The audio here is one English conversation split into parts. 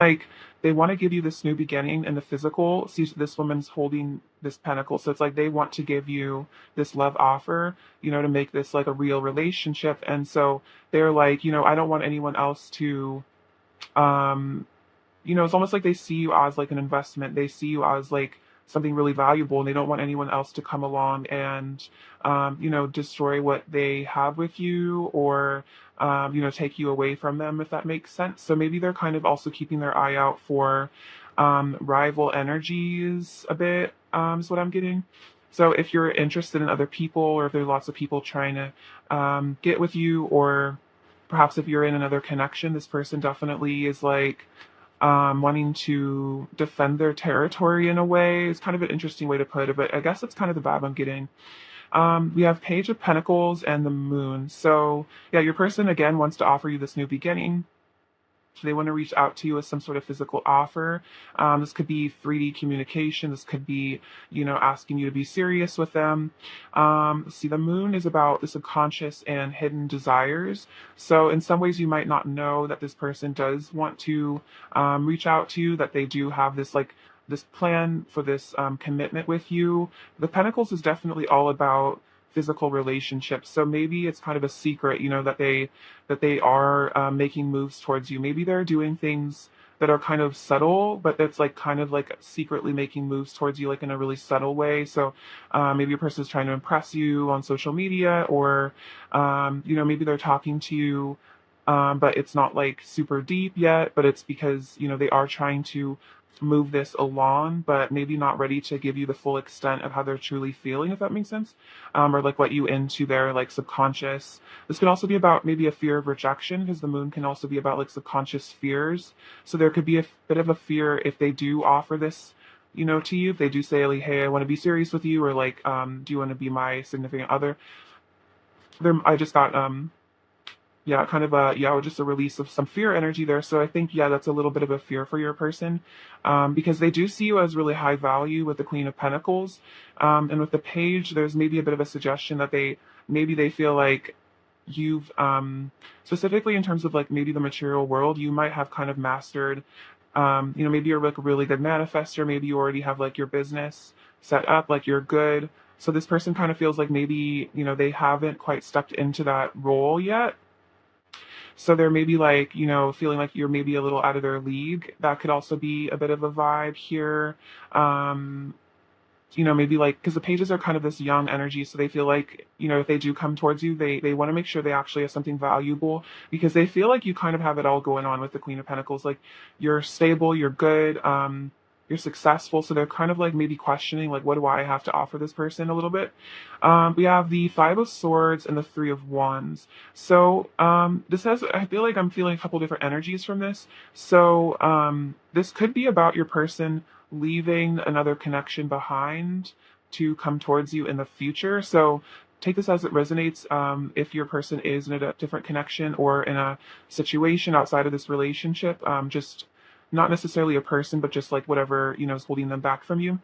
like they want to give you this new beginning in the physical. See, this woman's holding this pentacle, so it's like they want to give you this love offer, to make this like a real relationship. And so they're like, I don't want anyone else to, um it's almost like they see you as like an investment. They see you as like something really valuable, and they don't want anyone else to come along and, destroy what they have with you, or, take you away from them, if that makes sense. So maybe they're kind of also keeping their eye out for rival energies a bit, is what I'm getting. So if you're interested in other people, or if there are lots of people trying to get with you, or perhaps if you're in another connection, this person definitely is like wanting to defend their territory in a way. It's kind of an interesting way to put it, but I guess that's kind of the vibe I'm getting. We have Page of Pentacles and the Moon. So, yeah, your person again wants to offer you this new beginning. They want to reach out to you with some sort of physical offer. This could be 3D communication. This could be, asking you to be serious with them. See, the moon is about the subconscious and hidden desires. So, in some ways, you might not know that this person does want to reach out to you, that they do have this like this plan for this commitment with you. The Pentacles is definitely all about physical relationships. So maybe it's kind of a secret, that they are making moves towards you. Maybe they're doing things that are kind of subtle, but that's like kind of like secretly making moves towards you, like in a really subtle way. So maybe a person is trying to impress you on social media, or maybe they're talking to you, but it's not like super deep yet. But it's because they are trying to move this along, but maybe not ready to give you the full extent of how they're truly feeling, if that makes sense, or like let you into their like subconscious. This could also be about maybe a fear of rejection, because the moon can also be about like subconscious fears. So there could be a bit of a fear if they do offer this, to you. If they do say like, "Hey, I want to be serious with you," or like, "Do you want to be my significant other?" I just got yeah, kind of just a release of some fear energy there. So I think, yeah, that's a little bit of a fear for your person, because they do see you as really high value with the Queen of Pentacles, and with the Page, there's maybe a bit of a suggestion that they feel like you've, specifically in terms of like maybe the material world, you might have kind of mastered, maybe you're like a really good manifester, maybe you already have like your business set up, like you're good. So this person kind of feels like maybe, they haven't quite stepped into that role yet, so they're maybe like, feeling like you're maybe a little out of their league. That could also be a bit of a vibe here. Um, maybe like, because the pages are kind of this young energy, so they feel like, if they do come towards you, they want to make sure they actually have something valuable, because they feel like you kind of have it all going on with the Queen of Pentacles. Like you're stable, you're good, you're successful. So they're kind of like maybe questioning, like, what do I have to offer this person a little bit? We have the Five of Swords and the Three of Wands. So this has, I feel like I'm feeling a couple different energies from this. So this could be about your person leaving another connection behind to come towards you in the future. So take this as it resonates. If your person is in a different connection or in a situation outside of this relationship, just not necessarily a person, but just like whatever, is holding them back from you.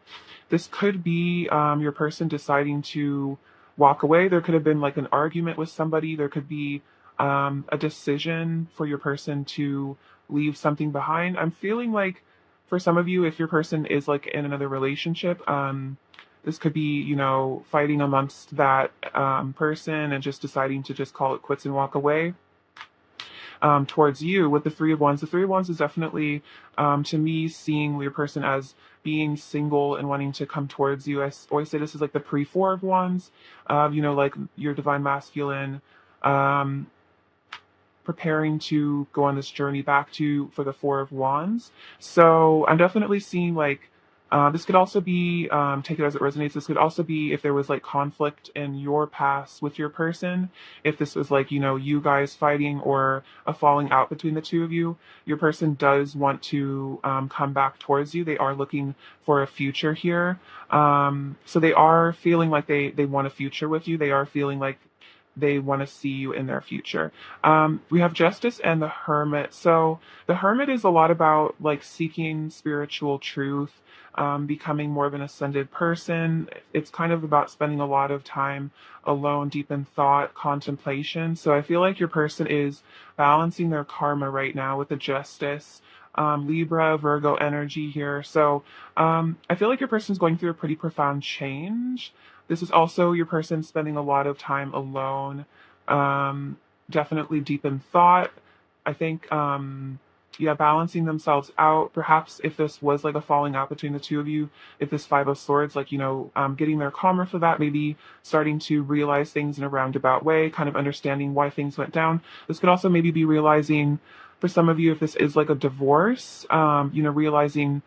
This could be your person deciding to walk away. There could have been like an argument with somebody. There could be a decision for your person to leave something behind. I'm feeling like for some of you, if your person is like in another relationship, this could be, fighting amongst that person and just deciding to just call it quits and walk away. Towards you with the Three of Wands. The Three of Wands is definitely, to me, seeing your person as being single and wanting to come towards you. I always say this is like the pre-Four of Wands, like your divine masculine, um, preparing to go on this journey back to for the Four of Wands. So I'm definitely seeing like this could also be, take it as it resonates. This could also be if there was like conflict in your past with your person. If this was like, you guys fighting or a falling out between the two of you, your person does want to come back towards you. They are looking for a future here. So they are feeling like they want a future with you. They are feeling like they want to see you in their future. We have Justice and the Hermit. So the Hermit is a lot about like seeking spiritual truth, becoming more of an ascended person. It's kind of about spending a lot of time alone, deep in thought, contemplation. So I feel like your person is balancing their karma right now with the Justice. Libra, Virgo energy here. So I feel like your person's going through a pretty profound change. This is also your person spending a lot of time alone, um, definitely deep in thought. I think, yeah, balancing themselves out. Perhaps if this was like a falling out between the two of you, if this Five of Swords, like, getting there calmer for that, maybe starting to realize things in a roundabout way, kind of understanding why things went down. This could also maybe be realizing for some of you, if this is like a divorce, realizing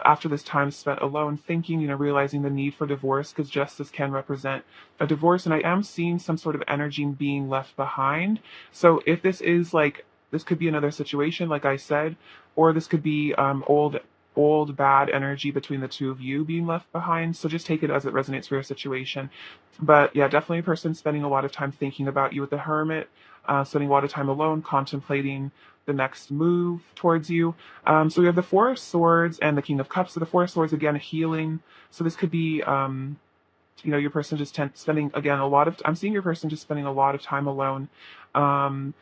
after this time spent alone thinking, realizing the need for divorce, because justice can represent a divorce. And I am seeing some sort of energy being left behind. So if this is like, this could be another situation, like I said, or this could be old bad energy between the two of you being left behind. So just take it as it resonates for your situation. But yeah, definitely a person spending a lot of time thinking about you with the Hermit, spending a lot of time alone, contemplating the next move towards you. So we have the Four of Swords and the King of Cups. So the Four of Swords, again, healing. So this could be, your person just spending, again, I'm seeing your person just spending a lot of time alone. Um,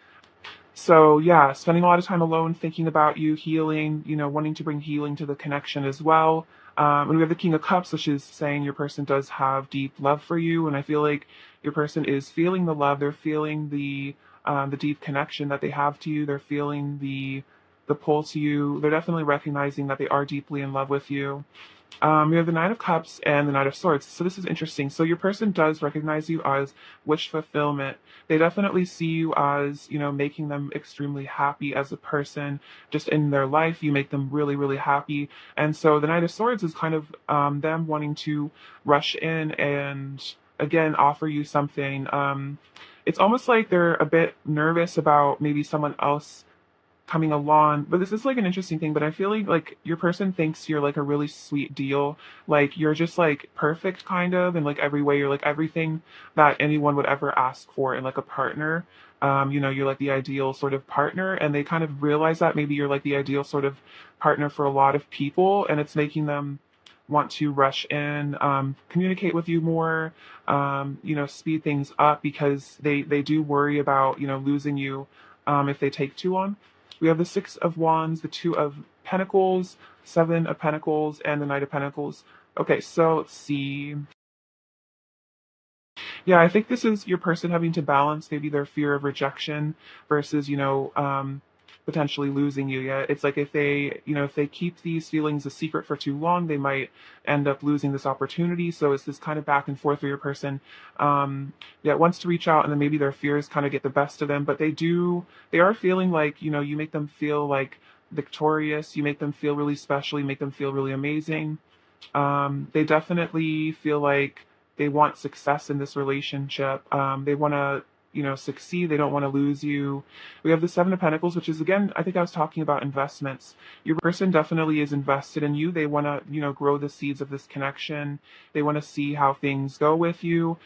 so yeah, spending a lot of time alone, thinking about you, healing, wanting to bring healing to the connection as well. And we have the King of Cups, which is saying your person does have deep love for you. And I feel like your person is feeling the love. They're feeling the deep connection that they have to you. They're feeling the pull to you. They're definitely recognizing that they are deeply in love with you. We have the Nine of Cups and the Knight of Swords. So this is interesting. So your person does recognize you as wish fulfillment. They definitely see you as, making them extremely happy as a person. Just in their life, you make them really, really happy. And so the Knight of Swords is kind of them wanting to rush in and, again, offer you something. It's almost like they're a bit nervous about maybe someone else coming along. But this is like an interesting thing, but I feel like your person thinks you're like a really sweet deal. Like you're just like perfect kind of in like every way. You're like everything that anyone would ever ask for in like a partner. You're like the ideal sort of partner, and they kind of realize that maybe you're like the ideal sort of partner for a lot of people, and it's making them want to rush in, communicate with you more, speed things up because they do worry about, losing you if they take too long. We have the Six of Wands, the Two of Pentacles, Seven of Pentacles, and the Knight of Pentacles. Okay, so let's see. Yeah, I think this is your person having to balance maybe their fear of rejection versus, potentially losing you. Yeah, it's like if they keep these feelings a secret for too long, they might end up losing this opportunity. So it's this kind of back and forth for your person. Yeah, wants to reach out, and then maybe their fears kind of get the best of them, but they are feeling like, you make them feel like victorious, you make them feel really special, you make them feel really amazing. They definitely feel like they want success in this relationship. They want to, succeed. They don't want to lose you. We have the Seven of Pentacles, which is, again, I think I was talking about investments. Your person definitely is invested in you. They want to, grow the seeds of this connection. They want to see how things go with you.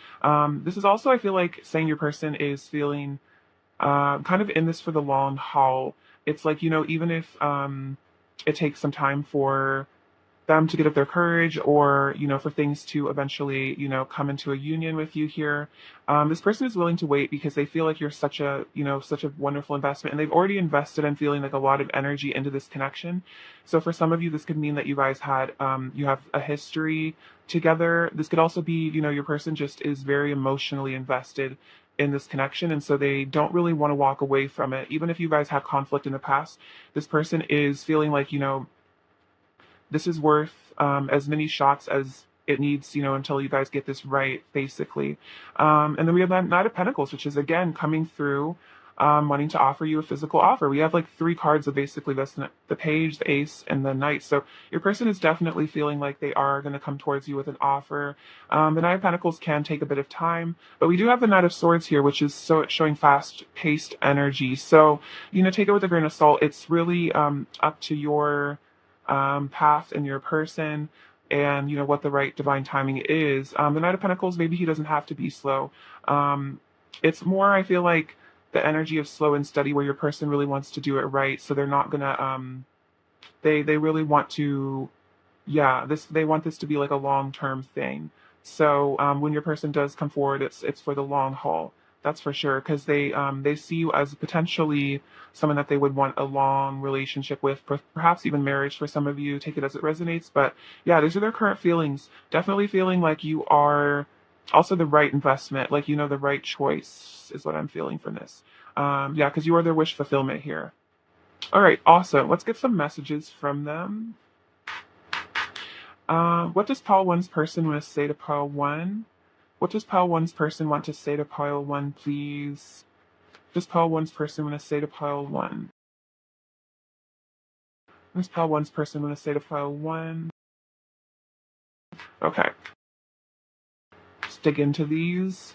This is also, I feel like, saying your person is feeling kind of in this for the long haul. It's like, even if it takes some time for them to get up their courage, or for things to eventually come into a union with you here, this person is willing to wait because they feel like you're such a wonderful investment, and they've already invested and feeling like a lot of energy into this connection. So for some of you, this could mean that you guys had you have a history together. This could also be, your person just is very emotionally invested in this connection, and so they don't really want to walk away from it. Even if you guys had conflict in the past, this person is feeling like, this is worth as many shots as it needs, until you guys get this right, basically. And then we have that Knight of Pentacles, which is, again, coming through, wanting to offer you a physical offer. We have like three cards of basically this: the Page, the Ace, and the Knight. So your person is definitely feeling like they are going to come towards you with an offer. The Knight of Pentacles can take a bit of time, but we do have the Knight of Swords here, which is showing fast-paced energy. So, take it with a grain of salt. It's really up to your path and your person, and what the right divine timing is. The Knight of Pentacles, maybe he doesn't have to be slow. It's more, I feel like, the energy of slow and steady, where your person really wants to do it right, so they're not gonna they really want to, yeah, they want this to be like a long-term thing. So when your person does come forward, it's for the long haul. That's for sure, because they see you as potentially someone that they would want a long relationship with, perhaps even marriage for some of you. Take it as it resonates. But yeah, these are their current feelings. Definitely feeling like you are also the right investment, like the right choice is what I'm feeling from this. Yeah, because you are their wish fulfillment here. All right, awesome. Let's get some messages from them. What does pile one's person want to say to pile one? What does pile one's person want to say to pile one, please? Does pile one's person want to say to pile one? What does pile one's person want to say to pile one? Okay, let's dig into these.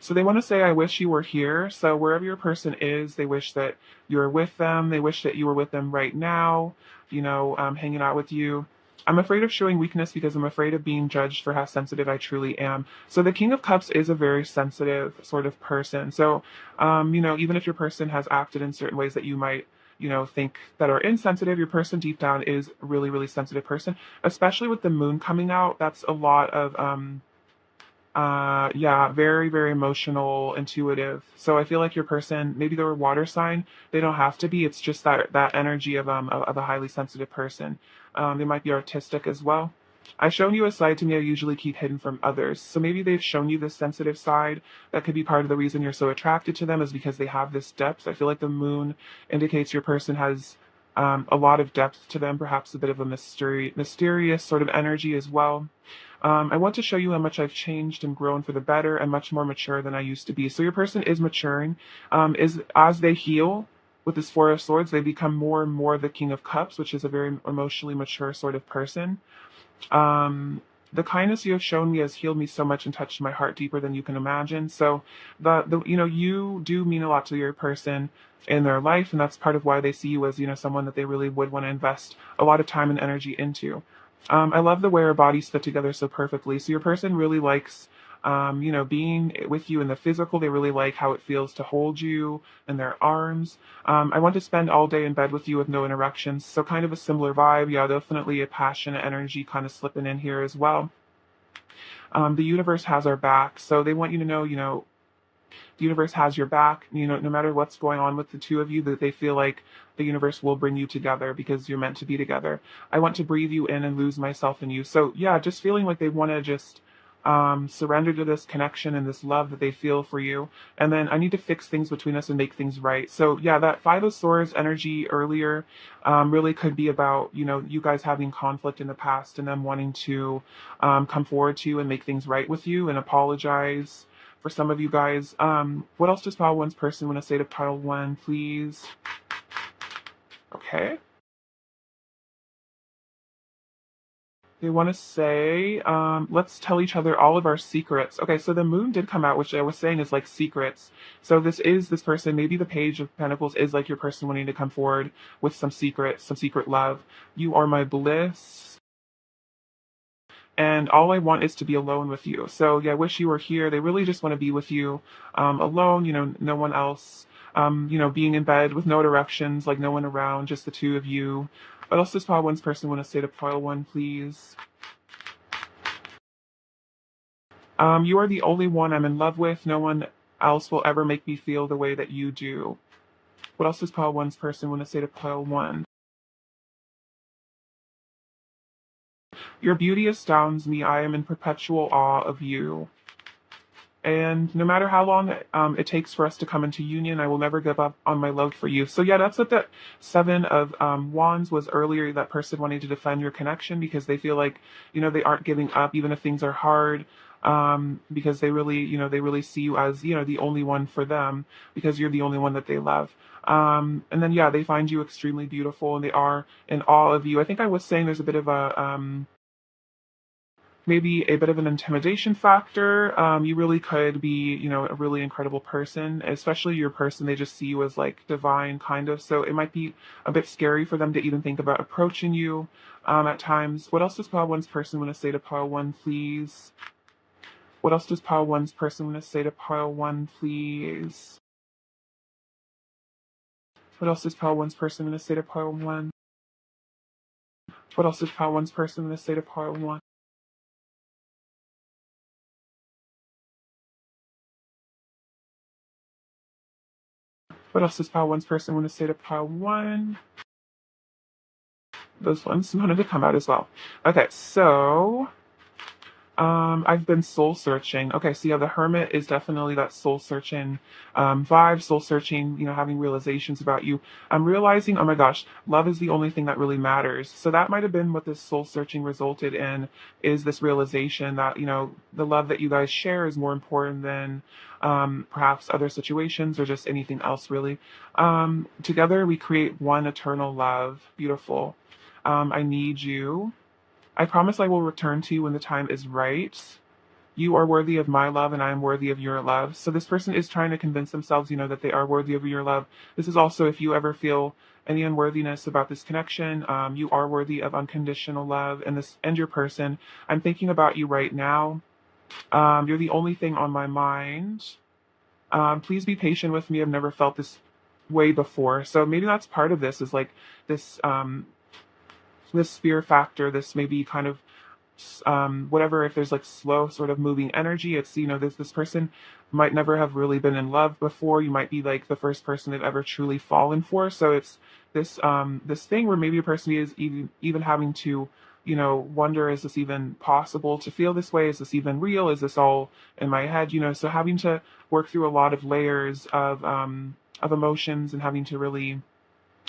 So they want to say, I wish you were here. So wherever your person is, they wish that you're with them. They wish that you were with them right now, hanging out with you. I'm afraid of showing weakness because I'm afraid of being judged for how sensitive I truly am. So the King of Cups is a very sensitive sort of person. So, even if your person has acted in certain ways that you might, think that are insensitive, your person deep down is a really, really sensitive person, especially with the moon coming out. That's a lot of, yeah, very, very emotional, intuitive. So I feel like your person, maybe they're a water sign. They don't have to be. It's just that energy of a highly sensitive person. They might be artistic as well. I've shown you a side to me I usually keep hidden from others. So maybe they've shown you this sensitive side. That could be part of the reason you're so attracted to them, is because they have this depth. I feel like the moon indicates your person has a lot of depth to them, perhaps a bit of a mysterious sort of energy as well. I want to show you how much I've changed and grown for the better and much more mature than I used to be. So your person is maturing. Is as they heal with this Four of Swords, they become more and more the King of Cups, which is a very emotionally mature sort of person. The kindness you have shown me has healed me so much and touched my heart deeper than you can imagine. So the you do mean a lot to your person in their life, and that's part of why they see you as someone that they really would want to invest a lot of time and energy into. I love the way our bodies fit together so perfectly. So your person really likes being with you in the physical. They really like how it feels to hold you in their arms. I want to spend all day in bed with you with no interruptions. So kind of a similar vibe. Yeah, definitely a passionate energy kind of slipping in here as well. The universe has our back. So they want you to know, the universe has your back. No matter what's going on with the two of you, that they feel like the universe will bring you together because you're meant to be together. I want to breathe you in and lose myself in you. So yeah, just feeling like they want to just surrender to this connection and this love that they feel for you. And then I need to fix things between us and make things right. So yeah, that Five of Swords energy earlier really could be about, you guys having conflict in the past and them wanting to come forward to you and make things right with you and apologize for some of you guys. What else does pile one's person want to say to pile one, please? Okay. They want to say, let's tell each other all of our secrets. Okay, so the moon did come out, which I was saying is like secrets. So this is this person, maybe the Page of Pentacles is like your person wanting to come forward with some secrets, some secret love. You are my bliss, and all I want is to be alone with you. So yeah, I wish you were here. They really just want to be with you, alone. No one else. Being in bed with no directions, like no one around, just the two of you. What else does pile one's person want to say to pile one, please? You are the only one I'm in love with. No one else will ever make me feel the way that you do. What else does pile one's person want to say to pile one? Your beauty astounds me. I am in perpetual awe of you. And no matter how long it takes for us to come into union, I will never give up on my love for you. So yeah, that's what that Seven of Wands was earlier. That person wanting to defend your connection because they feel like they aren't giving up even if things are hard. Because they really they really see you as the only one for them because you're the only one that they love. And then yeah, they find you extremely beautiful and they are in awe of you. I think I was saying there's a bit of a maybe a bit of an intimidation factor. You really could be, a really incredible person, especially your person. They just see you as like divine, kind of. So it might be a bit scary for them to even think about approaching you at times. What else does pile one's person want to say to pile one, please? What else does pile one's person want to say to pile one, please? What else does pile one's person want to say to pile one? What else does pile one's person want to say to pile one? What else does pile one's person want to say to pile one? Those ones wanted to come out as well. Okay, so I've been soul searching. Okay, so yeah, the hermit is definitely that soul searching vibe, soul searching, having realizations about you. I'm realizing, oh my gosh, love is the only thing that really matters. So that might have been what this soul searching resulted in, is this realization that, the love that you guys share is more important than perhaps other situations or just anything else, really. Together we create one eternal love. Beautiful. I need you. I promise I will return to you when the time is right. You are worthy of my love and I am worthy of your love. So this person is trying to convince themselves, that they are worthy of your love. This is also, if you ever feel any unworthiness about this connection, you are worthy of unconditional love and your person. I'm thinking about you right now. You're the only thing on my mind. Please be patient with me. I've never felt this way before. So maybe that's part of this, is like this this fear factor, this maybe kind of whatever, if there's like slow sort of moving energy, it's, this person might never have really been in love before. You might be like the first person they've ever truly fallen for. So it's this thing where maybe a person is even having to, wonder, is this even possible to feel this way? Is this even real? Is this all in my head? So having to work through a lot of layers of emotions, and having to really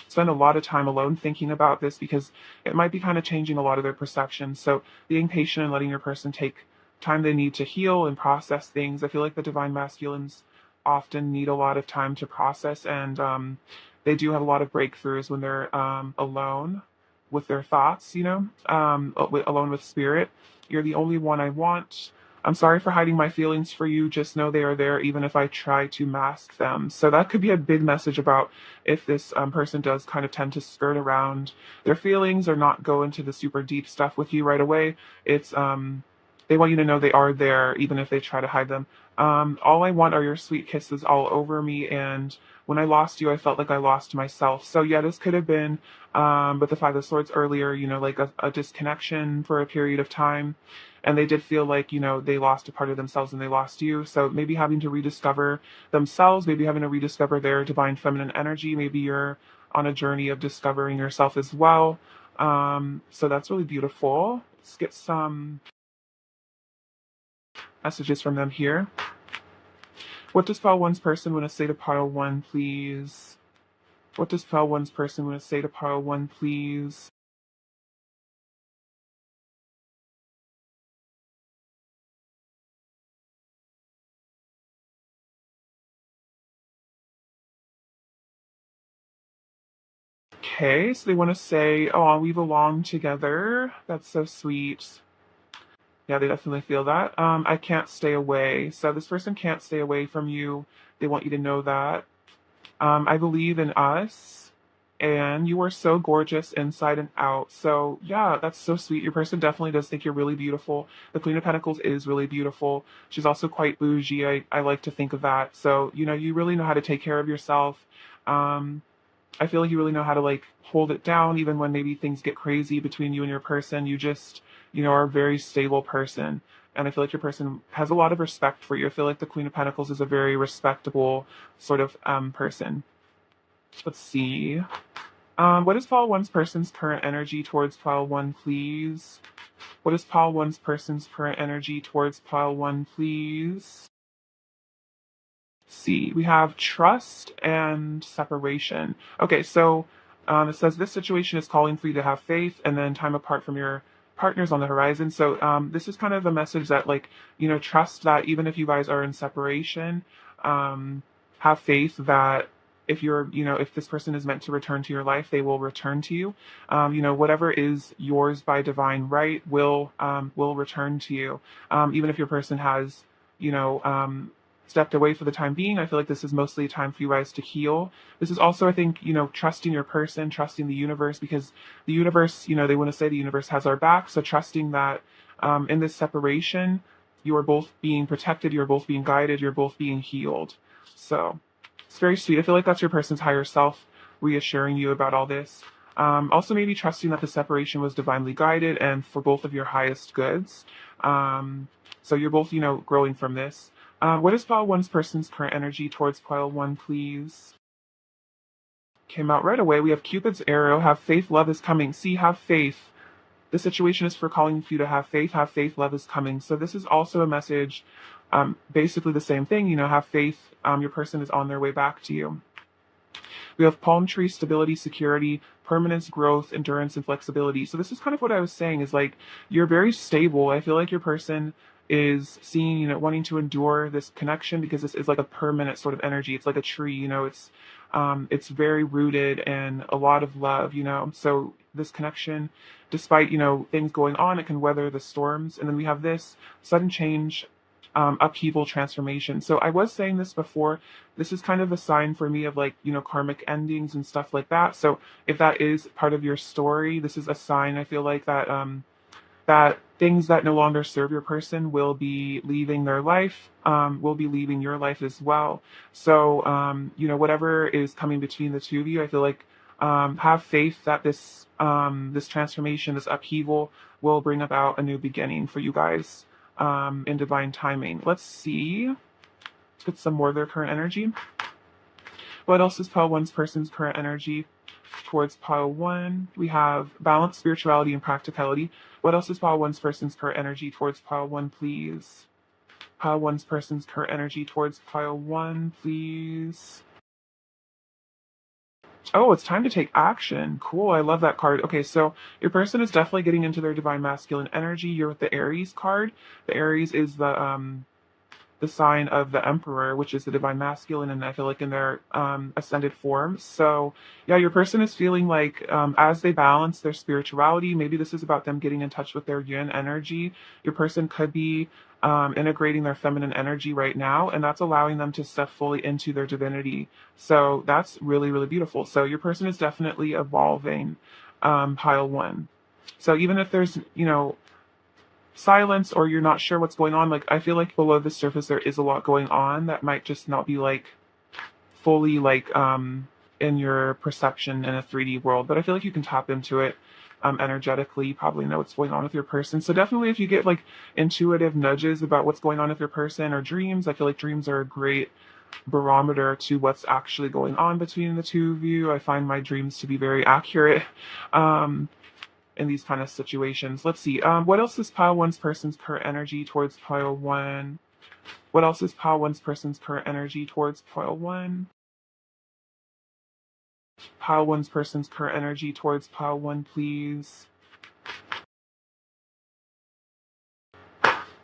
spend a lot of time alone thinking about this, because it might be kind of changing a lot of their perceptions. So being patient and letting your person take time they need to heal and process things. I feel like the divine masculines often need a lot of time to process, and they do have a lot of breakthroughs when they're alone with their thoughts, alone with spirit. You're the only one I want. I'm sorry for hiding my feelings for you. Just know they are there, even if I try to mask them. So that could be a big message about if this person does kind of tend to skirt around their feelings or not go into the super deep stuff with you right away. It's they want you to know they are there, even if they try to hide them. All I want are your sweet kisses all over me, and when I lost you, I felt like I lost myself. So yeah, this could have been, with the Five of Swords earlier, like a disconnection for a period of time, and they did feel like, they lost a part of themselves and they lost you. So maybe having to rediscover themselves, maybe having to rediscover their divine feminine energy. Maybe you're on a journey of discovering yourself as well. So that's really beautiful. Let's get some messages from them here. What does pile one's person want to say to pile one, please? What does pile one's person want to say to pile one, please? Okay, so they want to say, oh, we belong together. That's so sweet. Yeah, they definitely feel that. I can't stay away. So this person can't stay away from you. They want you to know that. I believe in us, and you are so gorgeous inside and out. So yeah, that's so sweet. Your person definitely does think you're really beautiful. The Queen of Pentacles is really beautiful. She's also quite bougie. I like to think of that. So, you really know how to take care of yourself. Um, I feel like you really know how to like hold it down, even when maybe things get crazy between you and your person. You just, are a very stable person. And I feel like your person has a lot of respect for you. I feel like the Queen of Pentacles is a very respectable sort of person. Let's see. What is Pile One's person's current energy towards Pile One, please? What is Pile One's person's current energy towards Pile One, please? See, we have trust and separation. Okay, so it says this situation is calling for you to have faith and then time apart from your partners on the horizon. So this is kind of a message that, like, trust that even if you guys are in separation, have faith that if this person is meant to return to your life, they will return to you. Whatever is yours by divine right will return to you. Even if your person has, you know, um, stepped away for the time being. I feel like this is mostly a time for you guys to heal. This is also, I think, trusting your person, trusting the universe, because the universe, they want to say the universe has our back. So trusting that in this separation, you are both being protected, you're both being guided, you're both being healed. So it's very sweet. I feel like that's your person's higher self reassuring you about all this. Also, maybe trusting that the separation was divinely guided and for both of your highest goods. So you're both, growing from this. What is pile one's person's current energy towards pile one, please? came out right away. We have Cupid's arrow. Have faith, love is coming. See, have faith. The situation is for calling you to have faith. Have faith, love is coming. So this is also a message, basically the same thing. Have faith. Your person is on their way back to you. We have palm tree, stability, security, permanence, growth, endurance, and flexibility. So this is kind of what I was saying is like you're very stable. I feel like your person is seeing, wanting to endure this connection because this is like a permanent sort of energy. It's like a tree, it's very rooted in a lot of love. So this connection, despite, things going on, it can weather the storms. And then we have this sudden change, upheaval, transformation. So I was saying this before, this is kind of a sign for me of like, karmic endings and stuff like that. So if that is part of your story, this is a sign, I feel like, that things that no longer serve your person will be leaving their life, will be leaving your life as well. So, whatever is coming between the two of you, I feel like, have faith that this transformation, this upheaval will bring about a new beginning for you guys, in divine timing. Let's see. Let's get some more of their current energy. What else is pile one's person's current energy towards pile one? We have balance, spirituality, and practicality. What else is pile one's person's current energy towards pile one, please? Pile one's person's current energy towards pile one, please. Oh, it's time to take action. Cool. I love that card. Okay, so your person is definitely getting into their divine masculine energy. You're with the Aries card. The Aries is the sign of the Emperor, which is the divine masculine, and I feel like in their ascended form. So yeah, your person is feeling like, as they balance their spirituality, maybe this is about them getting in touch with their yin energy. Your person could be integrating their feminine energy right now, and that's allowing them to step fully into their divinity. So that's really, really beautiful. So your person is definitely evolving, pile one. So even if there's, silence or you're not sure what's going on, like I feel like below the surface there is a lot going on that might just not be like fully like in your perception in a 3D world, but I feel like you can tap into it energetically. You probably know what's going on with your person. So definitely if you get like intuitive nudges about what's going on with your person or dreams, I feel like dreams are a great barometer to what's actually going on between the two of you. I find my dreams to be very accurate. In these kind of situations. Let's see. What else is pile one's person's current energy towards pile one? What else is pile one's person's current energy towards pile one? Pile one's person's current energy towards pile one, please.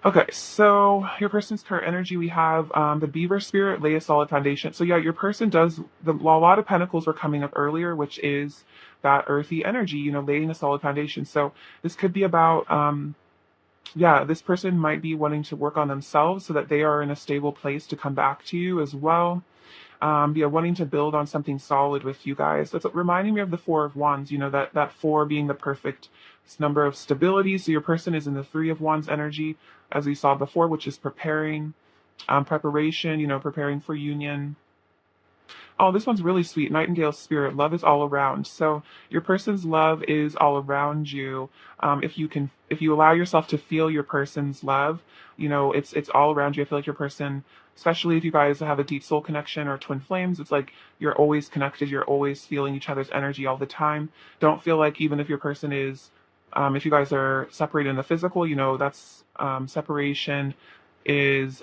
Okay, so your person's current energy, we have the beaver spirit, lay a solid foundation. So yeah, your person does, a lot of pentacles were coming up earlier, which is that earthy energy, laying a solid foundation. So this could be about, yeah, this person might be wanting to work on themselves so that they are in a stable place to come back to you as well. Yeah, wanting to build on something solid with you guys. That's reminding me of the Four of Wands, that four being the perfect number of stability. So your person is in the Three of Wands energy, as we saw before, which is preparing, preparation, preparing for union. Oh, this one's really sweet. Nightingale spirit. Love is all around. So your person's love is all around you. If you allow yourself to feel your person's love, it's all around you. I feel like your person, especially if you guys have a deep soul connection or twin flames, it's like you're always connected. You're always feeling each other's energy all the time. Don't feel like even if your person is, if you guys are separated in the physical, that's separation is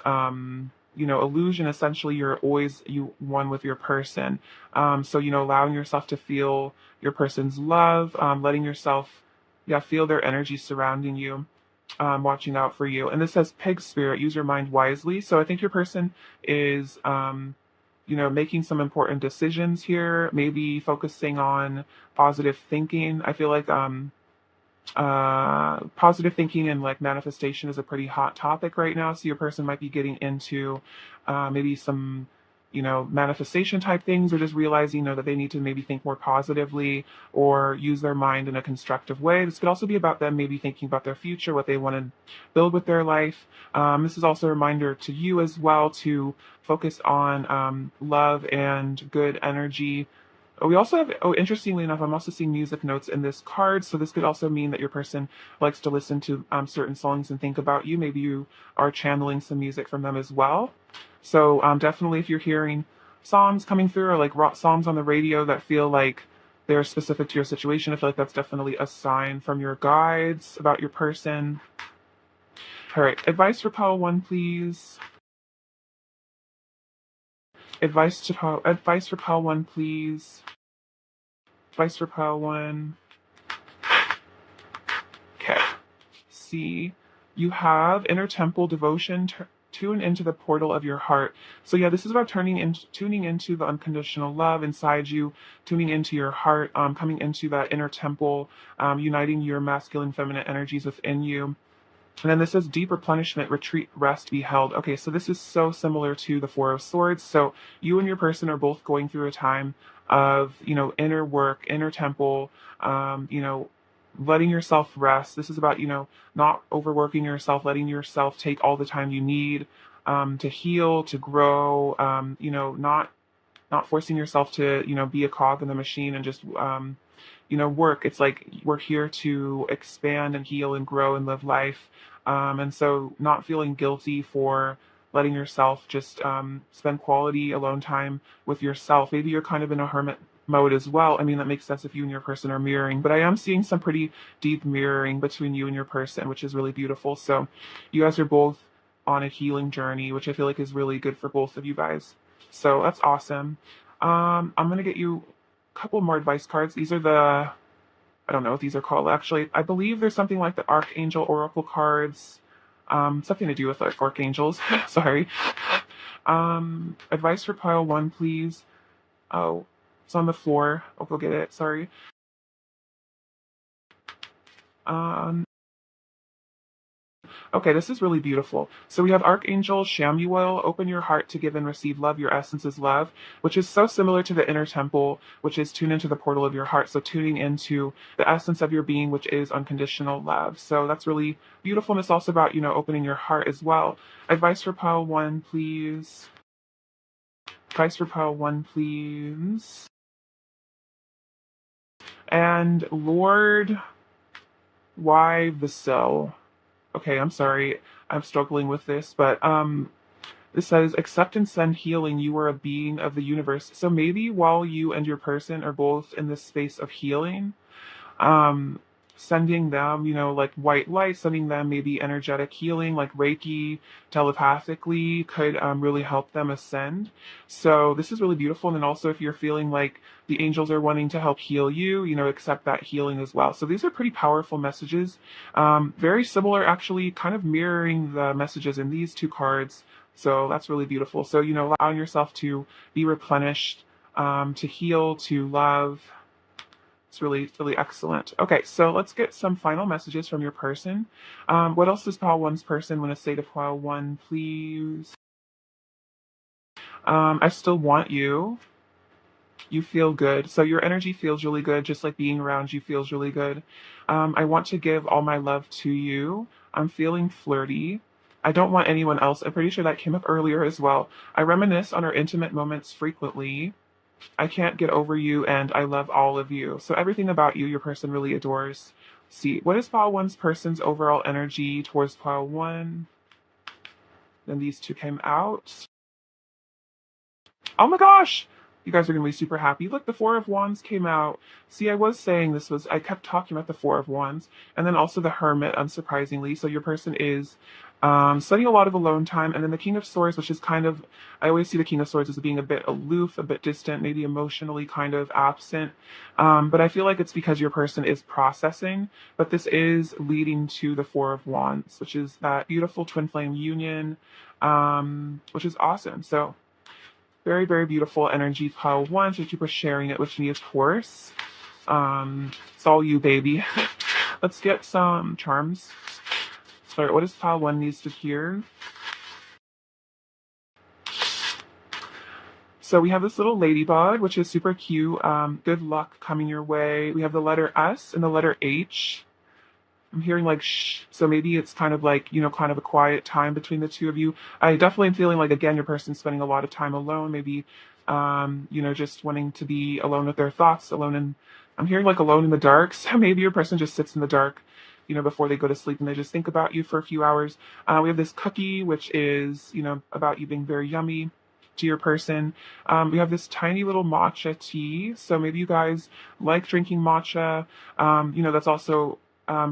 illusion. Essentially you're always one with your person. So allowing yourself to feel your person's love, letting yourself feel their energy surrounding you, watching out for you. And this says pig spirit, use your mind wisely. So I think your person is making some important decisions here, maybe focusing on positive thinking. I feel like positive thinking and like manifestation is a pretty hot topic right now. So your person might be getting into maybe some, manifestation type things, or just realizing, that they need to maybe think more positively or use their mind in a constructive way. This could also be about them maybe thinking about their future, what they want to build with their life. This is also a reminder to you as well to focus on love and good energy. We also have, interestingly enough, I'm also seeing music notes in this card. So this could also mean that your person likes to listen to certain songs and think about you. Maybe you are channeling some music from them as well. So definitely if you're hearing songs coming through, or like rock songs on the radio that feel like they're specific to your situation. I feel like that's definitely a sign from your guides about your person. All right, advice for pile 1, please. Advice for pile 1, please. Advice for pile 1. Okay. See, you have inner temple devotion. Tune into the portal of your heart. So yeah, this is about tuning into the unconditional love inside you, tuning into your heart, coming into that inner temple, uniting your masculine, feminine energies within you. And then this says deep replenishment, retreat, rest, be held. Okay, so this is so similar to the Four of Swords. So you and your person are both going through a time of, inner work, inner temple, letting yourself rest. This is about, not overworking yourself, letting yourself take all the time you need to heal, to grow, not forcing yourself to, be a cog in the machine and just, work. It's like we're here to expand and heal and grow and live life. And so not feeling guilty for letting yourself just spend quality alone time with yourself. Maybe you're kind of in a hermit mode as well. I mean, that makes sense if you and your person are mirroring, but I am seeing some pretty deep mirroring between you and your person, which is really beautiful. So you guys are both on a healing journey, which I feel like is really good for both of you guys. So that's awesome. I'm going to get you a couple more advice cards. These are I don't know what these are called actually. I believe there's something like the Archangel Oracle cards, something to do with like archangels. Sorry. Advice for pile 1, please. Oh, it's on the floor. I'll go get it. Sorry. Um, Okay, this is really beautiful. So we have Archangel Shamuel, open your heart to give and receive love. Your essence is love, which is so similar to the inner temple, which is tune into the portal of your heart. So tuning into the essence of your being, which is unconditional love. So that's really beautiful. And it's also about, opening your heart as well. Advice for pile 1, please. Advice for pile 1, please. And Lord, why the cell? Okay, I'm sorry. I'm struggling with this, but this says accept and send healing. You are a being of the universe. So maybe while you and your person are both in this space of healing, um sending them, like white light, sending them maybe energetic healing like Reiki telepathically could really help them ascend. So this is really beautiful. And then also if you're feeling like the angels are wanting to help heal you, accept that healing as well. So these are pretty powerful messages, very similar, actually kind of mirroring the messages in these two cards. So that's really beautiful. So allowing yourself to be replenished, to heal, to love. It's really, really excellent. Okay, so let's get some final messages from your person. What else does pile 1's person want to say to pile 1, please? I still want you. You feel good. So your energy feels really good, just like being around you feels really good. I want to give all my love to you. I'm feeling flirty. I don't want anyone else. I'm pretty sure that came up earlier as well. I reminisce on our intimate moments frequently. I can't get over you, and I love all of you. So everything about you, your person really adores. See, what is pile 1's person's overall energy towards pile 1? Then these two came out. Oh my gosh! You guys are going to be super happy. Look, the Four of Wands came out. See, I was saying I kept talking about the Four of Wands. And then also the Hermit, unsurprisingly. So your person is spending a lot of alone time. And then the King of Swords, which is kind of, I always see the King of Swords as being a bit aloof, a bit distant, maybe emotionally kind of absent. But I feel like it's because your person is processing. But this is leading to the Four of Wands, which is that beautiful twin flame union, which is awesome. So very, very beautiful energy, pile 1. Thank you for sharing it with me, of course. It's all you, baby. Let's get some charms. Sorry, what does pile 1 needs to hear? So we have this little ladybug, which is super cute. Good luck coming your way. We have the letter S and the letter H. I'm hearing like shh, so maybe it's kind of like, kind of a quiet time between the two of you. I definitely am feeling like, again, your person's spending a lot of time alone, maybe, just wanting to be alone with their thoughts, alone in, I'm hearing like alone in the dark. So maybe your person just sits in the dark, before they go to sleep and they just think about you for a few hours. We have this cookie, which is, about you being very yummy. to your person. We have this tiny little matcha tea. So maybe you guys like drinking matcha. That's also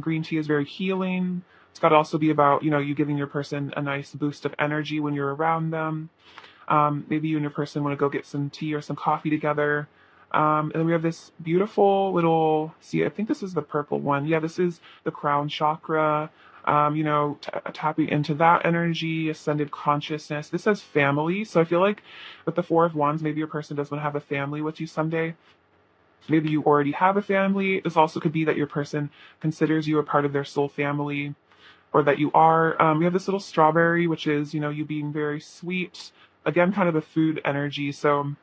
green tea is very healing. It's got to also be about, you giving your person a nice boost of energy when you're around them. Maybe you and your person want to go get some tea or some coffee together. And then we have this beautiful little, see, I think this is the purple one. Yeah, this is the crown chakra. Tapping into that energy, ascended consciousness. This says family. So I feel like with the Four of Wands, maybe your person does want to have a family with you someday. Maybe you already have a family. This also could be that your person considers you a part of their soul family, or that you are. We have this little strawberry, which is, you being very sweet. Again, kind of a food energy. So,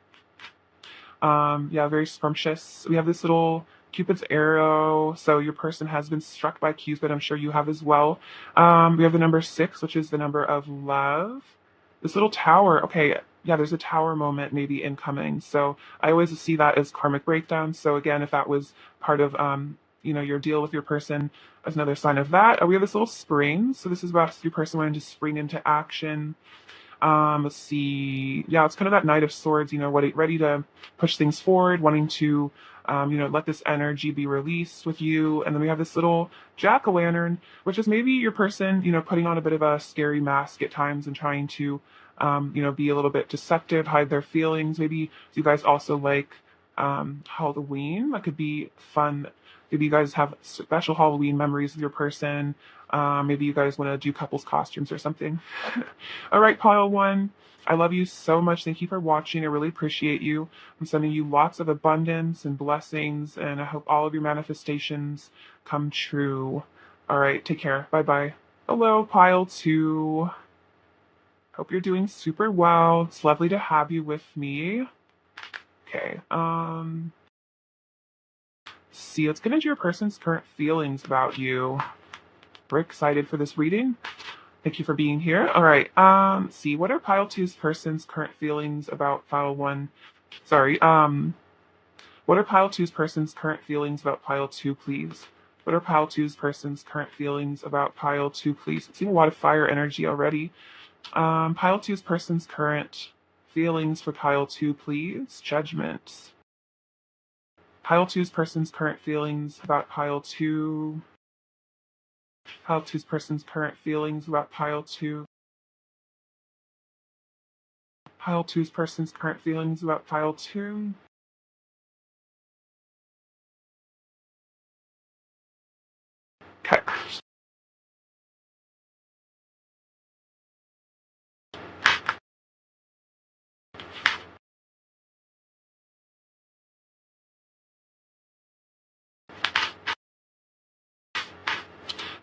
yeah, very scrumptious. We have this little Cupid's arrow. So your person has been struck by Cupid. I'm sure you have as well. We have the number 6, which is the number of love. This little tower. Okay, yeah, there's a tower moment maybe incoming. So I always see that as karmic breakdown. So again, if that was part of, your deal with your person, as another sign of that. We have this little spring. So this is about your person wanting to spring into action. Let's see. Yeah, it's kind of that Knight of Swords, ready to push things forward, wanting to, let this energy be released with you. And then we have this little jack-o'-lantern, which is maybe your person, putting on a bit of a scary mask at times and trying to, be a little bit deceptive, hide their feelings. Maybe you guys also like Halloween. That could be fun. Maybe you guys have special Halloween memories with your person. Maybe you guys want to do couples costumes or something. All right, pile one. I love you so much. Thank you for watching. I really appreciate you. I'm sending you lots of abundance and blessings, and I hope all of your manifestations come true. All right, take care. Bye-bye. Hello, pile two. Hope you're doing super well. It's lovely to have you with me. Okay, see, let's get into your person's current feelings about you. We're excited for this reading. Thank you for being here. All right, let's see, what are pile two's person's current feelings about pile one? Sorry, what are pile two's person's current feelings about pile two, please? What are pile two's person's current feelings about pile two, please? Seeing a lot of fire energy already. Pile two's person's current feelings for pile two, please. Judgment. Pile two's person's current feelings about pile two. Pile two's person's current feelings about pile two. Pile two's person's current feelings about pile two. Okay.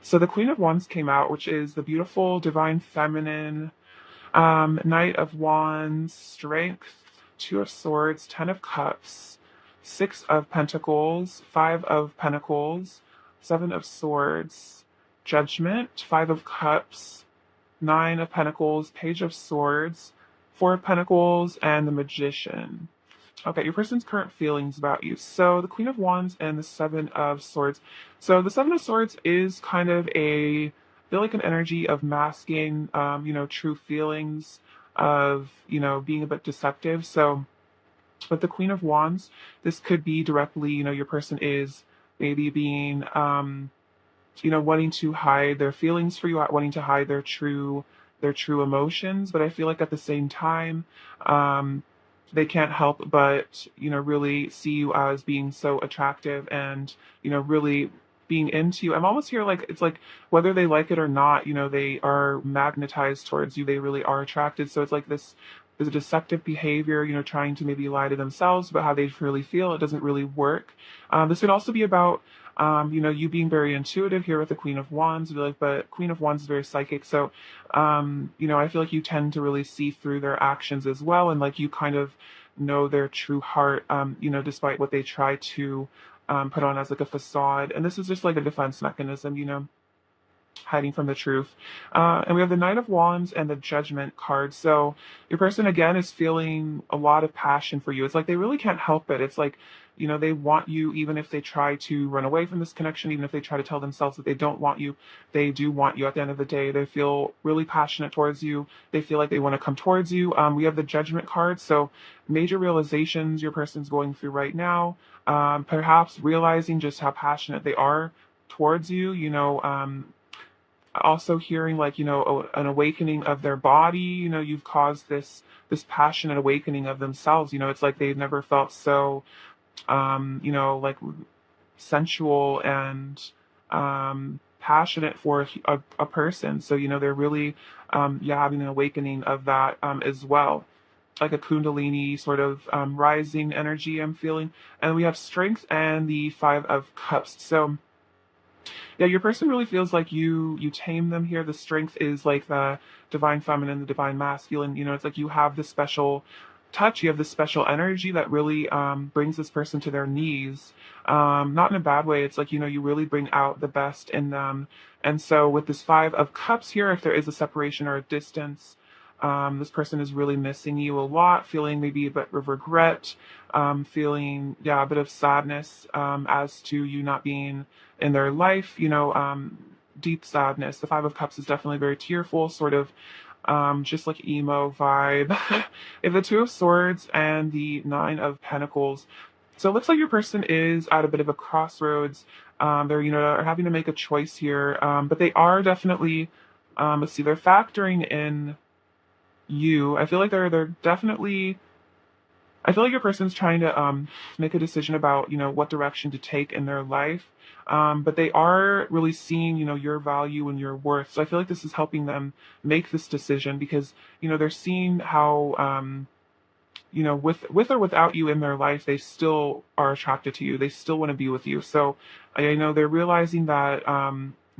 So the Queen of Wands came out, which is the beautiful, divine feminine, Knight of Wands, Strength, Two of Swords, Ten of Cups, Six of Pentacles, Five of Pentacles, Seven of Swords, Judgment, Five of Cups, Nine of Pentacles, Page of Swords, Four of Pentacles, and the Magician. Okay, your person's current feelings about you. So the Queen of Wands and the Seven of Swords. So the Seven of Swords is kind of I feel like an energy of masking, true feelings, of, being a bit deceptive. So with the Queen of Wands, this could be directly, your person is maybe being, wanting to hide their feelings for you, wanting to hide their true emotions. But I feel like at the same time, they can't help but, really see you as being so attractive and, really being into you. I'm almost here like it's like whether they like it or not, they are magnetized towards you. They really are attracted. So it's like this deceptive behavior, trying to maybe lie to themselves about how they really feel. It doesn't really work. This could also be about you being very intuitive here with the Queen of Wands. But Queen of Wands is very psychic. So, I feel like you tend to really see through their actions as well. And like you kind of know their true heart, despite what they try to put on as like a facade. And this is just like a defense mechanism, hiding from the truth. And we have the Knight of Wands and the Judgment card. So your person again is feeling a lot of passion for you. It's like they really can't help it. It's like, they want you even if they try to run away from this connection, even if they try to tell themselves that they don't want you, they do want you at the end of the day. They feel really passionate towards you. They feel like they want to come towards you. We have the Judgment card. So major realizations your person's going through right now, perhaps realizing just how passionate they are towards you, also hearing like, an awakening of their body, you've caused this passionate awakening of themselves. It's like they've never felt so like sensual and passionate for a person. So, they're really, having an awakening of that as well. Like a Kundalini sort of rising energy I'm feeling. And we have Strength and the Five of Cups. So, yeah, your person really feels like you tame them here. The Strength is like the divine feminine, the divine masculine. It's like you have this special touch, you have this special energy that really brings this person to their knees. Not in a bad way. It's like, you really bring out the best in them. And so with this Five of Cups here, if there is a separation or a distance, this person is really missing you a lot, feeling maybe a bit of regret, feeling, a bit of sadness as to you not being in their life, deep sadness. The Five of Cups is definitely very tearful, sort of just like emo vibe. If the Two of Swords and the Nine of Pentacles. So it looks like your person is at a bit of a crossroads. They're, are having to make a choice here, but they are definitely, let's see, they're factoring in you. I feel like they're definitely, I feel like your person's trying to make a decision about, what direction to take in their life. But they are really seeing, your value and your worth. So I feel like this is helping them make this decision because, they're seeing how, with or without you in their life, they still are attracted to you. They still want to be with you. So I know they're realizing that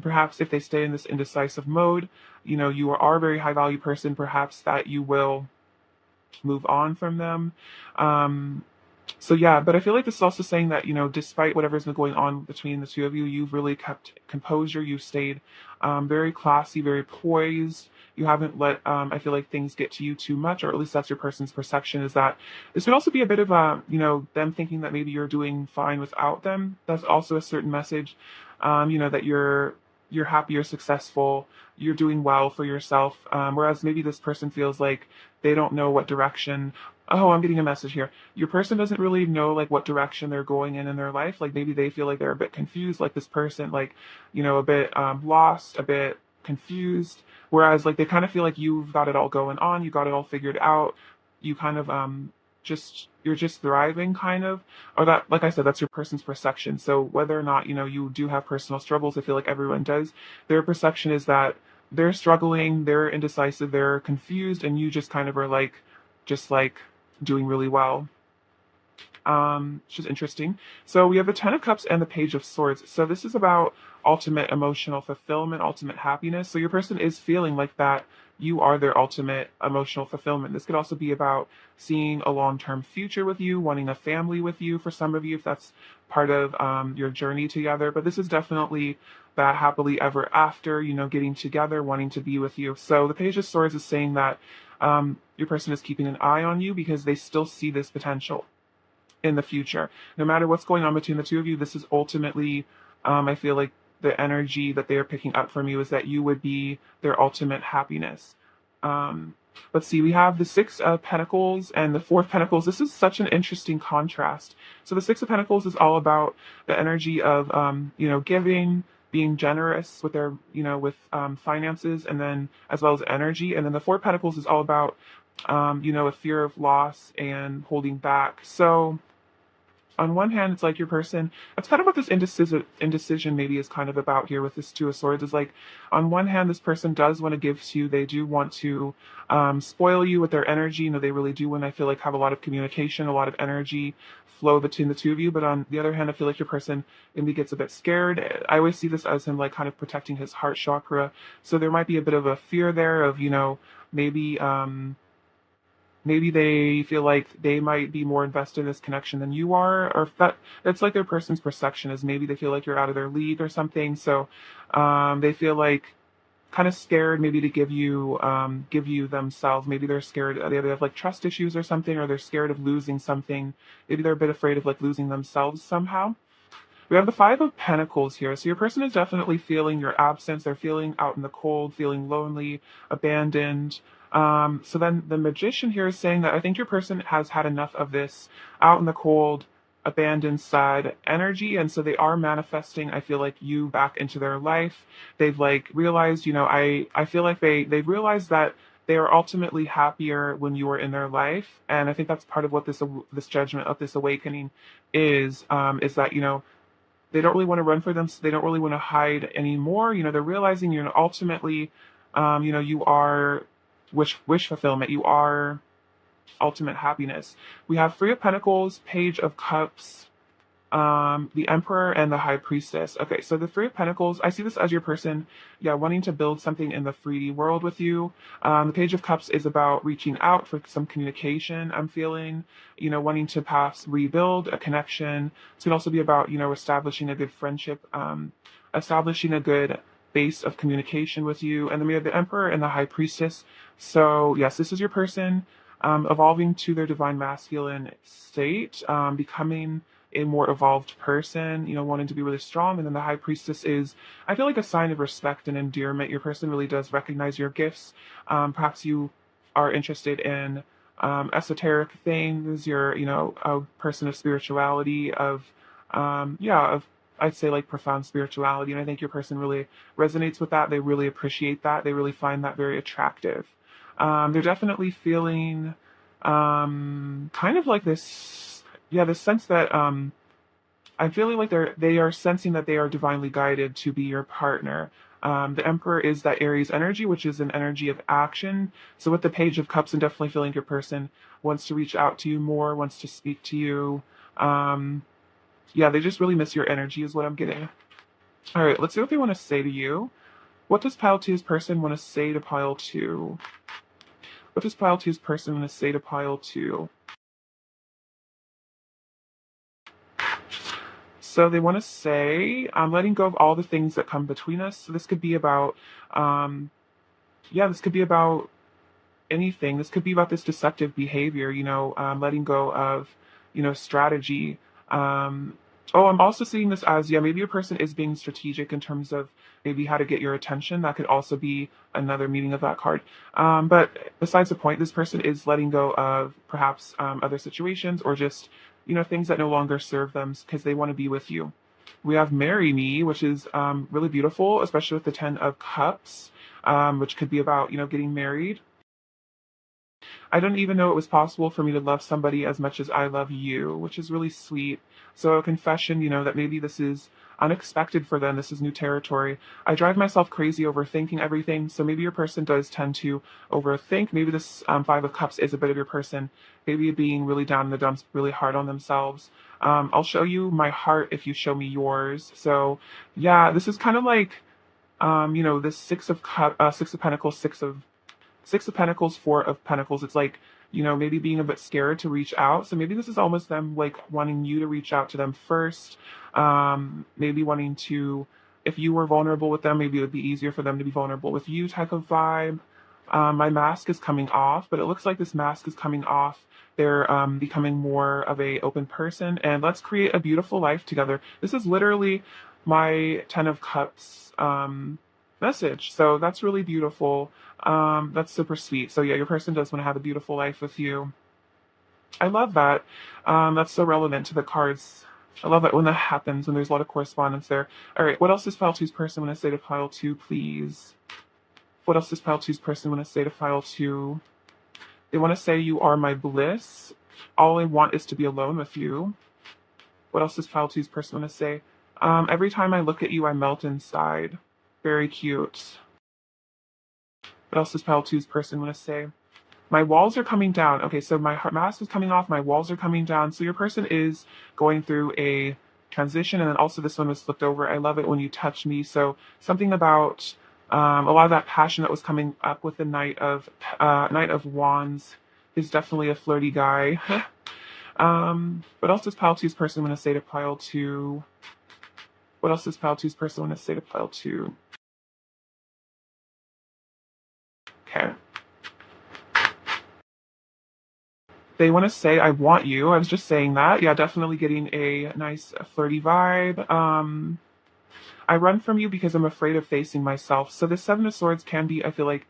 perhaps if they stay in this indecisive mode, you are a very high value person, perhaps that you will move on from them. So yeah, but I feel like this is also saying that, despite whatever's been going on between the two of you, you've really kept composure. You've stayed very classy, very poised. You haven't let, I feel like, things get to you too much, or at least that's your person's perception, is that this could also be a bit of a, them thinking that maybe you're doing fine without them. That's also a certain message, that you're happy, you're successful, you're doing well for yourself. Whereas maybe this person feels like they don't know what direction. Oh, I'm getting a message here. Your person doesn't really know like what direction they're going in their life. Like maybe they feel like they're a bit confused, like this person, like, a bit lost, a bit confused. Whereas like they kind of feel like you've got it all going on, you got it all figured out. You kind of you're just thriving kind of, or that, like I said, that's your person's perception. So whether or not, you do have personal struggles, I feel like everyone does, their perception is that they're struggling, they're indecisive, they're confused, and you just kind of are like, just like doing really well. Which is interesting. So we have the Ten of Cups and the Page of Swords. So this is about ultimate emotional fulfillment, ultimate happiness. So your person is feeling like that you are their ultimate emotional fulfillment. This could also be about seeing a long-term future with you, wanting a family with you for some of you, if that's part of your journey together. But this is definitely that happily ever after, getting together, wanting to be with you. So the Page of Swords is saying that your person is keeping an eye on you because they still see this potential in the future. No matter what's going on between the two of you, this is ultimately, I feel like the energy that they are picking up from you is that you would be their ultimate happiness. Let's see, we have the Six of Pentacles and the Four of Pentacles. This is such an interesting contrast. So the Six of Pentacles is all about the energy of, giving, being generous with their, with finances, and then as well as energy. And then the Four of Pentacles is all about, a fear of loss and holding back. So on one hand, it's like your person, that's kind of what this indecision maybe is kind of about here with this Two of Swords, is like, on one hand, this person does want to give to you. They do want to spoil you with their energy. They really do want to, I feel like, have a lot of communication, a lot of energy flow between the two of you. But on the other hand, I feel like your person maybe gets a bit scared. I always see this as him like kind of protecting his heart chakra. So there might be a bit of a fear there of, maybe, maybe they feel like they might be more invested in this connection than you are, or if that's like their person's perception is maybe they feel like you're out of their league or something. So they feel like kind of scared maybe to give you themselves. Maybe they're scared, they have like trust issues or something, or they're scared of losing something. Maybe they're a bit afraid of like losing themselves somehow. We have the Five of Pentacles here. So your person is definitely feeling your absence. They're feeling out in the cold, feeling lonely, abandoned. So then the Magician here is saying that I think your person has had enough of this out in the cold, abandoned, sad energy. And so they are manifesting, I feel like, you back into their life. They've like realized, I feel like they've realized that they are ultimately happier when you are in their life. And I think that's part of what this judgment of this awakening is that, they don't really want to run for them. So they don't really want to hide anymore. They're realizing, ultimately, you are wish fulfillment. You are ultimate happiness. We have Three of Pentacles, Page of Cups, the Emperor, and the High Priestess. Okay, so the Three of Pentacles, I see this as your person, yeah, wanting to build something in the 3D world with you. The Page of Cups is about reaching out for some communication, I'm feeling, wanting to perhaps rebuild a connection. It could also be about, establishing a good friendship, establishing a good base of communication with you. And then we have the Emperor and the High Priestess. So, yes, this is your person evolving to their divine masculine state, becoming a more evolved person, wanting to be really strong. And then the High Priestess is, I feel like, a sign of respect and endearment. Your person really does recognize your gifts. Perhaps you are interested in esoteric things. You're, a person of spirituality, of I'd say like profound spirituality. And I think your person really resonates with that. They really appreciate that. They really find that very attractive. They're definitely feeling kind of like this, yeah, this sense that I'm feeling like they are sensing that they are divinely guided to be your partner. The Emperor is that Aries energy, which is an energy of action. So with the Page of Cups, I'm definitely feeling your person wants to reach out to you more, wants to speak to you. Um, yeah, they just really miss your energy, is what I'm getting. All right, let's see what they want to say to you. What does Pile Two's person want to say to Pile Two? What does Pile Two's person want to say to Pile Two? So they want to say, I'm letting go of all the things that come between us. So this could be about, um, yeah, this could be about anything. This could be about this deceptive behavior, letting go of, strategy. Oh, I'm also seeing this as, yeah, maybe a person is being strategic in terms of maybe how to get your attention. That could also be another meaning of that card. But besides the point, this person is letting go of perhaps other situations or just, things that no longer serve them because they want to be with you. We have Marry Me, which is really beautiful, especially with the Ten of Cups, which could be about, getting married. I didn't even know it was possible for me to love somebody as much as I love you, which is really sweet. So a confession, that maybe this is unexpected for them. This is new territory. I drive myself crazy overthinking everything. So maybe your person does tend to overthink. Maybe this Five of Cups is a bit of your person. Maybe being really down in the dumps, really hard on themselves. I'll show you my heart if you show me yours. So yeah, this is kind of like, this Six of Pentacles, Six of Pentacles, Four of Pentacles. It's like, maybe being a bit scared to reach out. So maybe this is almost them like wanting you to reach out to them first. Maybe wanting to, if you were vulnerable with them, maybe it would be easier for them to be vulnerable with you type of vibe. My mask is coming off, but it looks like this mask is coming off. They're becoming more of a open person, and let's create a beautiful life together. This is literally my Ten of Cups message. So that's really beautiful. That's super sweet. So yeah, your person does want to have a beautiful life with you. I love that. That's so relevant to the cards. I love that when that happens, when there's a lot of correspondence there. All right, what else does Pile Two's person want to say to Pile Two, please? What else does Pile Two's person want to say to Pile Two? They want to say you are my bliss. All I want is to be alone with you. What else does Pile Two's person want to say? Every time I look at you, I melt inside. Very cute. What else does Pile Two's person want to say? My walls are coming down. Okay, so my mask is coming off, my walls are coming down. So your person is going through a transition, and then also this one was flipped over. I love it when you touch me. So something about a lot of that passion that was coming up with the Knight of Wands is definitely a flirty guy. What else does pile two's person want to say to pile two? What else does pile two's person want to say to pile two? Okay. They want to say, I want you. I was just saying that. Yeah, definitely getting a nice flirty vibe. I run from you because I'm afraid of facing myself. So the Seven of Swords can be, I feel like,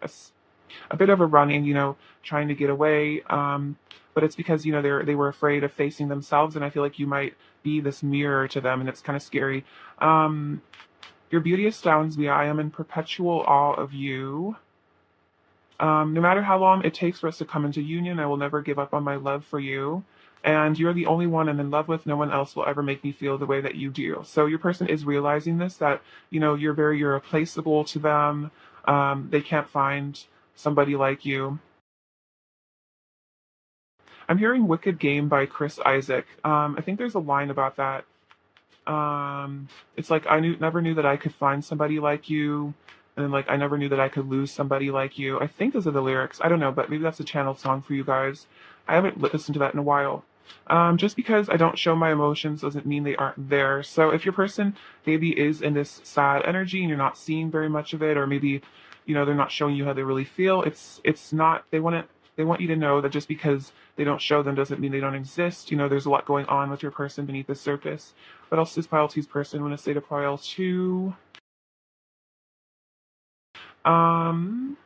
a bit of a running, trying to get away. But it's because, they were afraid of facing themselves. And I feel like you might be this mirror to them. And it's kind of scary. Your beauty astounds me. I am in perpetual awe of you. No matter how long it takes for us to come into union, I will never give up on my love for you. And you're the only one I'm in love with. No one else will ever make me feel the way that you do. So your person is realizing this, that, you're very irreplaceable to them. They can't find somebody like you. I'm hearing Wicked Game by Chris Isaac. I think there's a line about that. It's like never knew that I could find somebody like you, and then like I never knew that I could lose somebody like you. I think those are the lyrics. I don't know, but maybe that's a channeled song for you guys. I haven't listened to that in a while. Just because I don't show my emotions doesn't mean they aren't there. So if your person maybe is in this sad energy and you're not seeing very much of it, or maybe they're not showing you how they really feel, it's not. They want you to know that just because they don't show them doesn't mean they don't exist. There's a lot going on with your person beneath the surface. What else does pile two's person want to say to pile two? Um,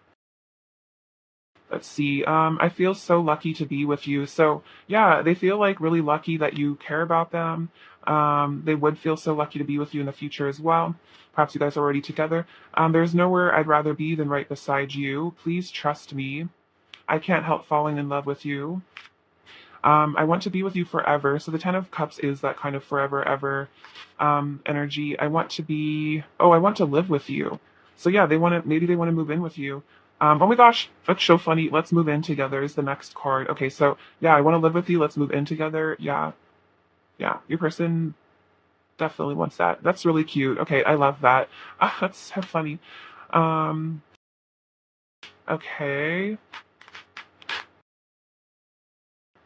let's see. I feel so lucky to be with you. So yeah, they feel like really lucky that you care about them. They would feel so lucky to be with you in the future as well. Perhaps you guys are already together. There's nowhere I'd rather be than right beside you. Please trust me. I can't help falling in love with you. I want to be with you forever. So the Ten of Cups is that kind of forever, ever energy. I want to live with you. So yeah, maybe they want to move in with you. Oh my gosh, that's so funny. Let's move in together is the next card. Okay, so yeah, I want to live with you. Let's move in together. Yeah, yeah, your person definitely wants that. That's really cute. Okay, I love that. That's so funny. Um, okay,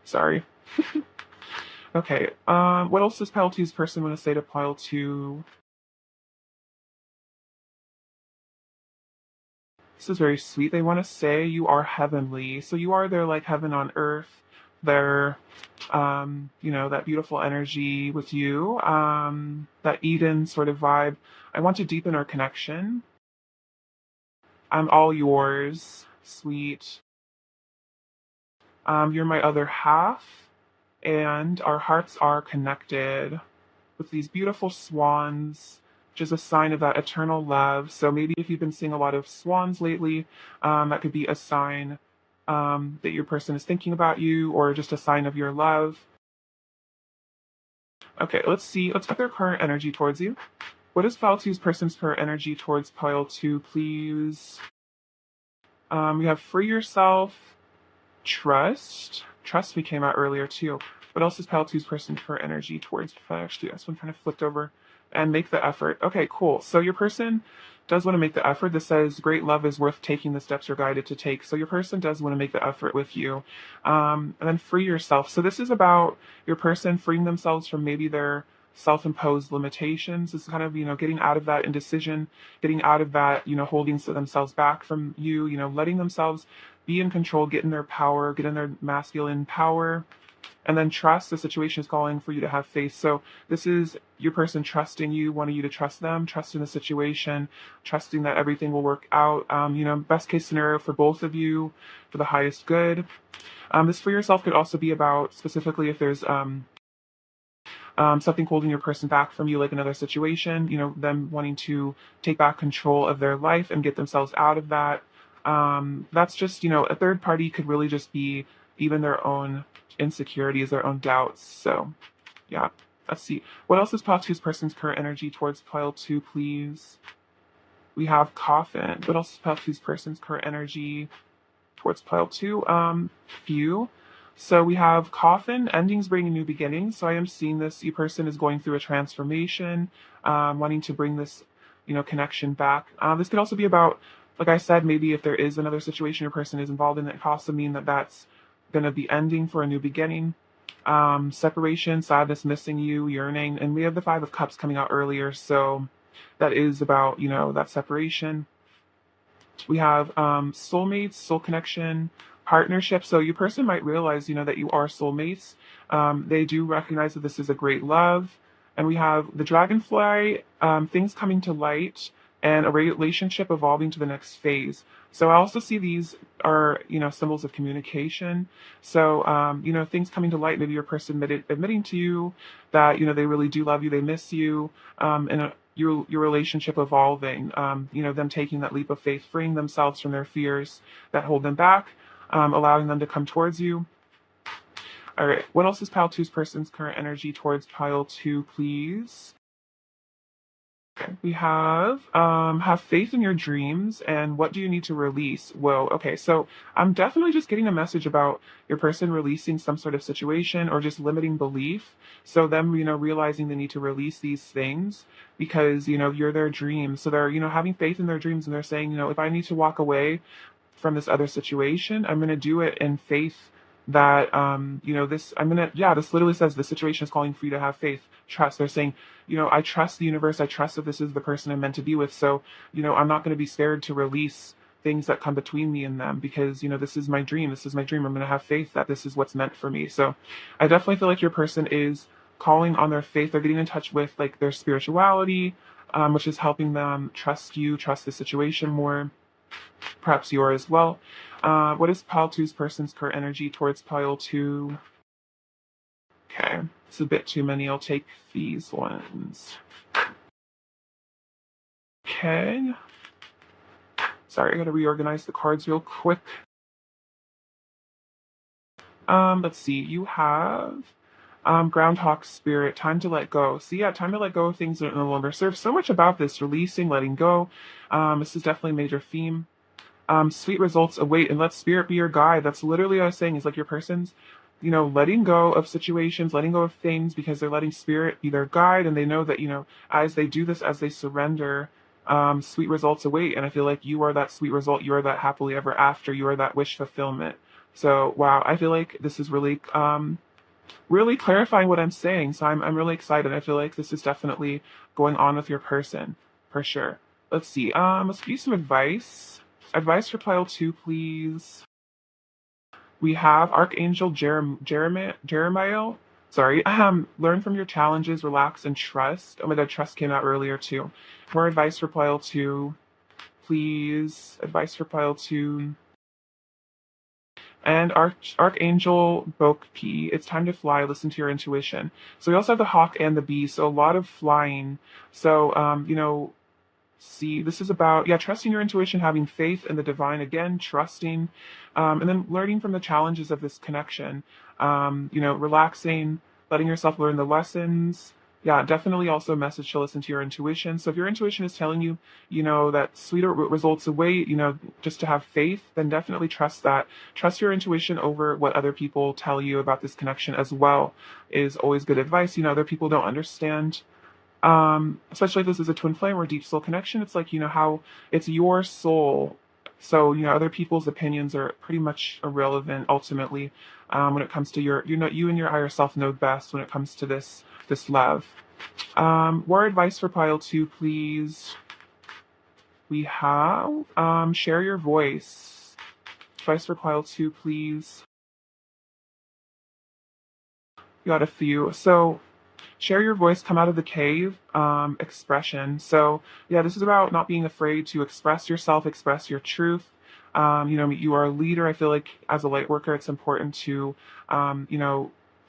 sorry. Okay, what else does pile two's person want to say to pile two? This is very sweet. They want to say you are heavenly. So you are their like heaven on earth. Their, that beautiful energy with you, that Eden sort of vibe. I want to deepen our connection. I'm all yours, sweet. You're my other half, and our hearts are connected with these beautiful swans, which is a sign of that eternal love. So maybe if you've been seeing a lot of swans lately, that could be a sign that your person is thinking about you, or just a sign of your love. Okay, let's see. Let's put their current energy towards you. What is pile two's person's current energy towards pile two, please? We have free yourself, trust. Trust we came out earlier too. What else is pile two's person for energy towards? Actually, this one kind of flipped over. And make the effort. Okay, cool. So your person does want to make the effort. This says great love is worth taking the steps you're guided to take. So your person does want to make the effort with you. And then free yourself. So this is about your person freeing themselves from maybe their self-imposed limitations. This is kind of, getting out of that indecision, getting out of that, holding themselves back from you, letting themselves be in control, get in their power, get in their masculine power, and then trust. The situation is calling for you to have faith. So this is your person trusting you, wanting you to trust them, trusting the situation, trusting that everything will work out. Best case scenario for both of you, for the highest good. This for yourself could also be about specifically if there's something holding your person back from you, like another situation, them wanting to take back control of their life and get themselves out of that. That's just, a third party could really just be even their own insecurities, their own doubts. So, yeah, let's see. What else is pile two's person's current energy towards pile two, please? We have coffin. What else is pile two's person's current energy towards pile two? Few. So we have coffin, endings bringing new beginnings. So I am seeing this. Your person is going through a transformation, wanting to bring this, connection back. This could also be about, like I said, maybe if there is another situation your person is involved in, that could also mean that that's going to be ending for a new beginning. Separation, sadness, missing you, yearning. And we have the Five of Cups coming out earlier. So that is about, that separation. We have soulmates, soul connection, partnership. So your person might realize, that you are soulmates. They do recognize that this is a great love. And we have the dragonfly, things coming to light, and a relationship evolving to the next phase. So I also see these are, symbols of communication. So, things coming to light, maybe your person admitting to you that, they really do love you, they miss you, and your relationship evolving, them taking that leap of faith, freeing themselves from their fears that hold them back, allowing them to come towards you. All right, what else is pile two's person's current energy towards pile two, please? Okay. We have faith in your dreams, and what do you need to release? Whoa, okay, so I'm definitely just getting a message about your person releasing some sort of situation or just limiting belief. So them, realizing they need to release these things because, you're their dream. So they're, having faith in their dreams, and they're saying, if I need to walk away from this other situation, I'm going to do it in faith that, this literally says the situation is calling for you to have faith, trust. They're saying, I trust the universe. I trust that this is the person I'm meant to be with. So, I'm not going to be scared to release things that come between me and them because, this is my dream. This is my dream. I'm going to have faith that this is what's meant for me. So I definitely feel like your person is calling on their faith. They're getting in touch with like their spirituality, which is helping them trust you, trust the situation more, perhaps you are as well. What is pile two's person's current energy towards pile two? Okay, it's a bit too many. I'll take these ones. Okay. Sorry, I gotta reorganize the cards real quick. Let's see. You have Groundhog Spirit, time to let go. So yeah, time to let go of things that no longer serve. So much about this, releasing, letting go. This is definitely a major theme. Sweet results await, and let spirit be your guide. That's literally what I was saying, is like your person's, letting go of situations, letting go of things because they're letting spirit be their guide, and they know that, as they do this, as they surrender, sweet results await. And I feel like you are that sweet result. You are that happily ever after. You are that wish fulfillment. So wow, I feel like this is really, really clarifying what I'm saying. So I'm really excited. I feel like this is definitely going on with your person for sure. Let's see. Let's give you some advice. Advice for pile two, please. We have Archangel Jeremiah. Sorry. Learn from your challenges, relax, and trust. Oh my God, trust came out earlier too. More advice for pile two, please. Advice for pile two. And Archangel Bokpi, it's time to fly, listen to your intuition. So we also have the hawk and the bee, so a lot of flying. So, see, this is about, trusting your intuition, having faith in the divine, again, trusting, and then learning from the challenges of this connection, relaxing, letting yourself learn the lessons. Yeah, definitely also a message to listen to your intuition. So if your intuition is telling you, that sweeter results await, just to have faith, then definitely trust that. Trust your intuition over what other people tell you about this connection as well is always good advice. Other people don't understand, especially if this is a twin flame or deep soul connection. It's like, how it's your soul. So, other people's opinions are pretty much irrelevant ultimately, when it comes to your, you and your higher self know best when it comes to this love. More advice for pile two, please. We have, share your voice. Advice for pile two, please. You got a few. So, share your voice, come out of the cave, expression. So yeah, this is about not being afraid to express yourself, express your truth. You are a leader. I feel like as a light worker, it's important to,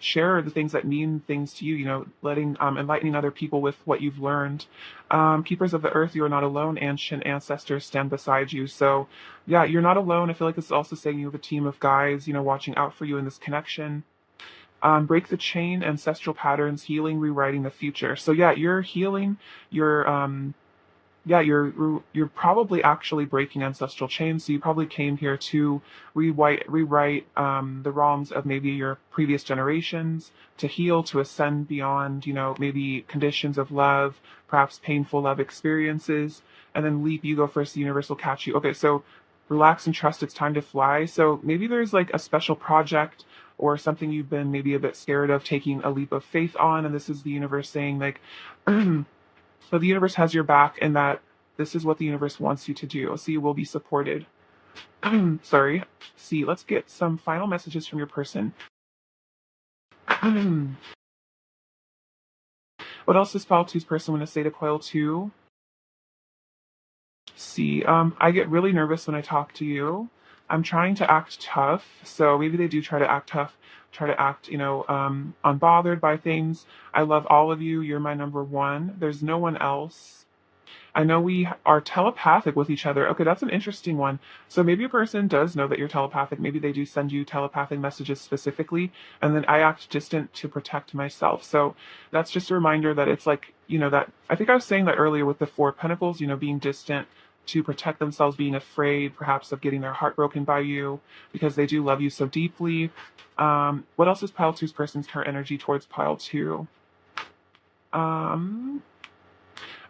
share the things that mean things to you, letting, enlightening other people with what you've learned. Keepers of the earth, you are not alone. Ancient ancestors stand beside you. So yeah, you're not alone. I feel like this is also saying you have a team of guys, watching out for you in this connection. Break the chain, ancestral patterns, healing, rewriting the future. So yeah, you're healing. You're probably actually breaking ancestral chains. So you probably came here to rewrite the wrongs of maybe your previous generations, to heal, to ascend beyond, maybe conditions of love, perhaps painful love experiences, and then leap. You go first. The universe will catch you. Okay, so relax and trust, it's time to fly. So maybe there's like a special project or something you've been maybe a bit scared of taking a leap of faith on, and this is the universe saying like, so the universe has your back, and that this is what the universe wants you to do. So you will be supported. Sorry. See, let's get some final messages from your person. What else does pile two's person want to say to coil two? See, I get really nervous when I talk to you. I'm trying to act tough, so maybe they do try to act tough, try to act, unbothered by things. I love all of you. You're my number one. There's no one else. I know we are telepathic with each other. Okay, that's an interesting one. So maybe a person does know that you're telepathic. Maybe they do send you telepathic messages specifically, and then I act distant to protect myself. So that's just a reminder that it's like, that I think I was saying that earlier with the Four of Pentacles, being distant to protect themselves, being afraid perhaps of getting their heart broken by you because they do love you so deeply. What else is pile two's person's current energy towards pile two?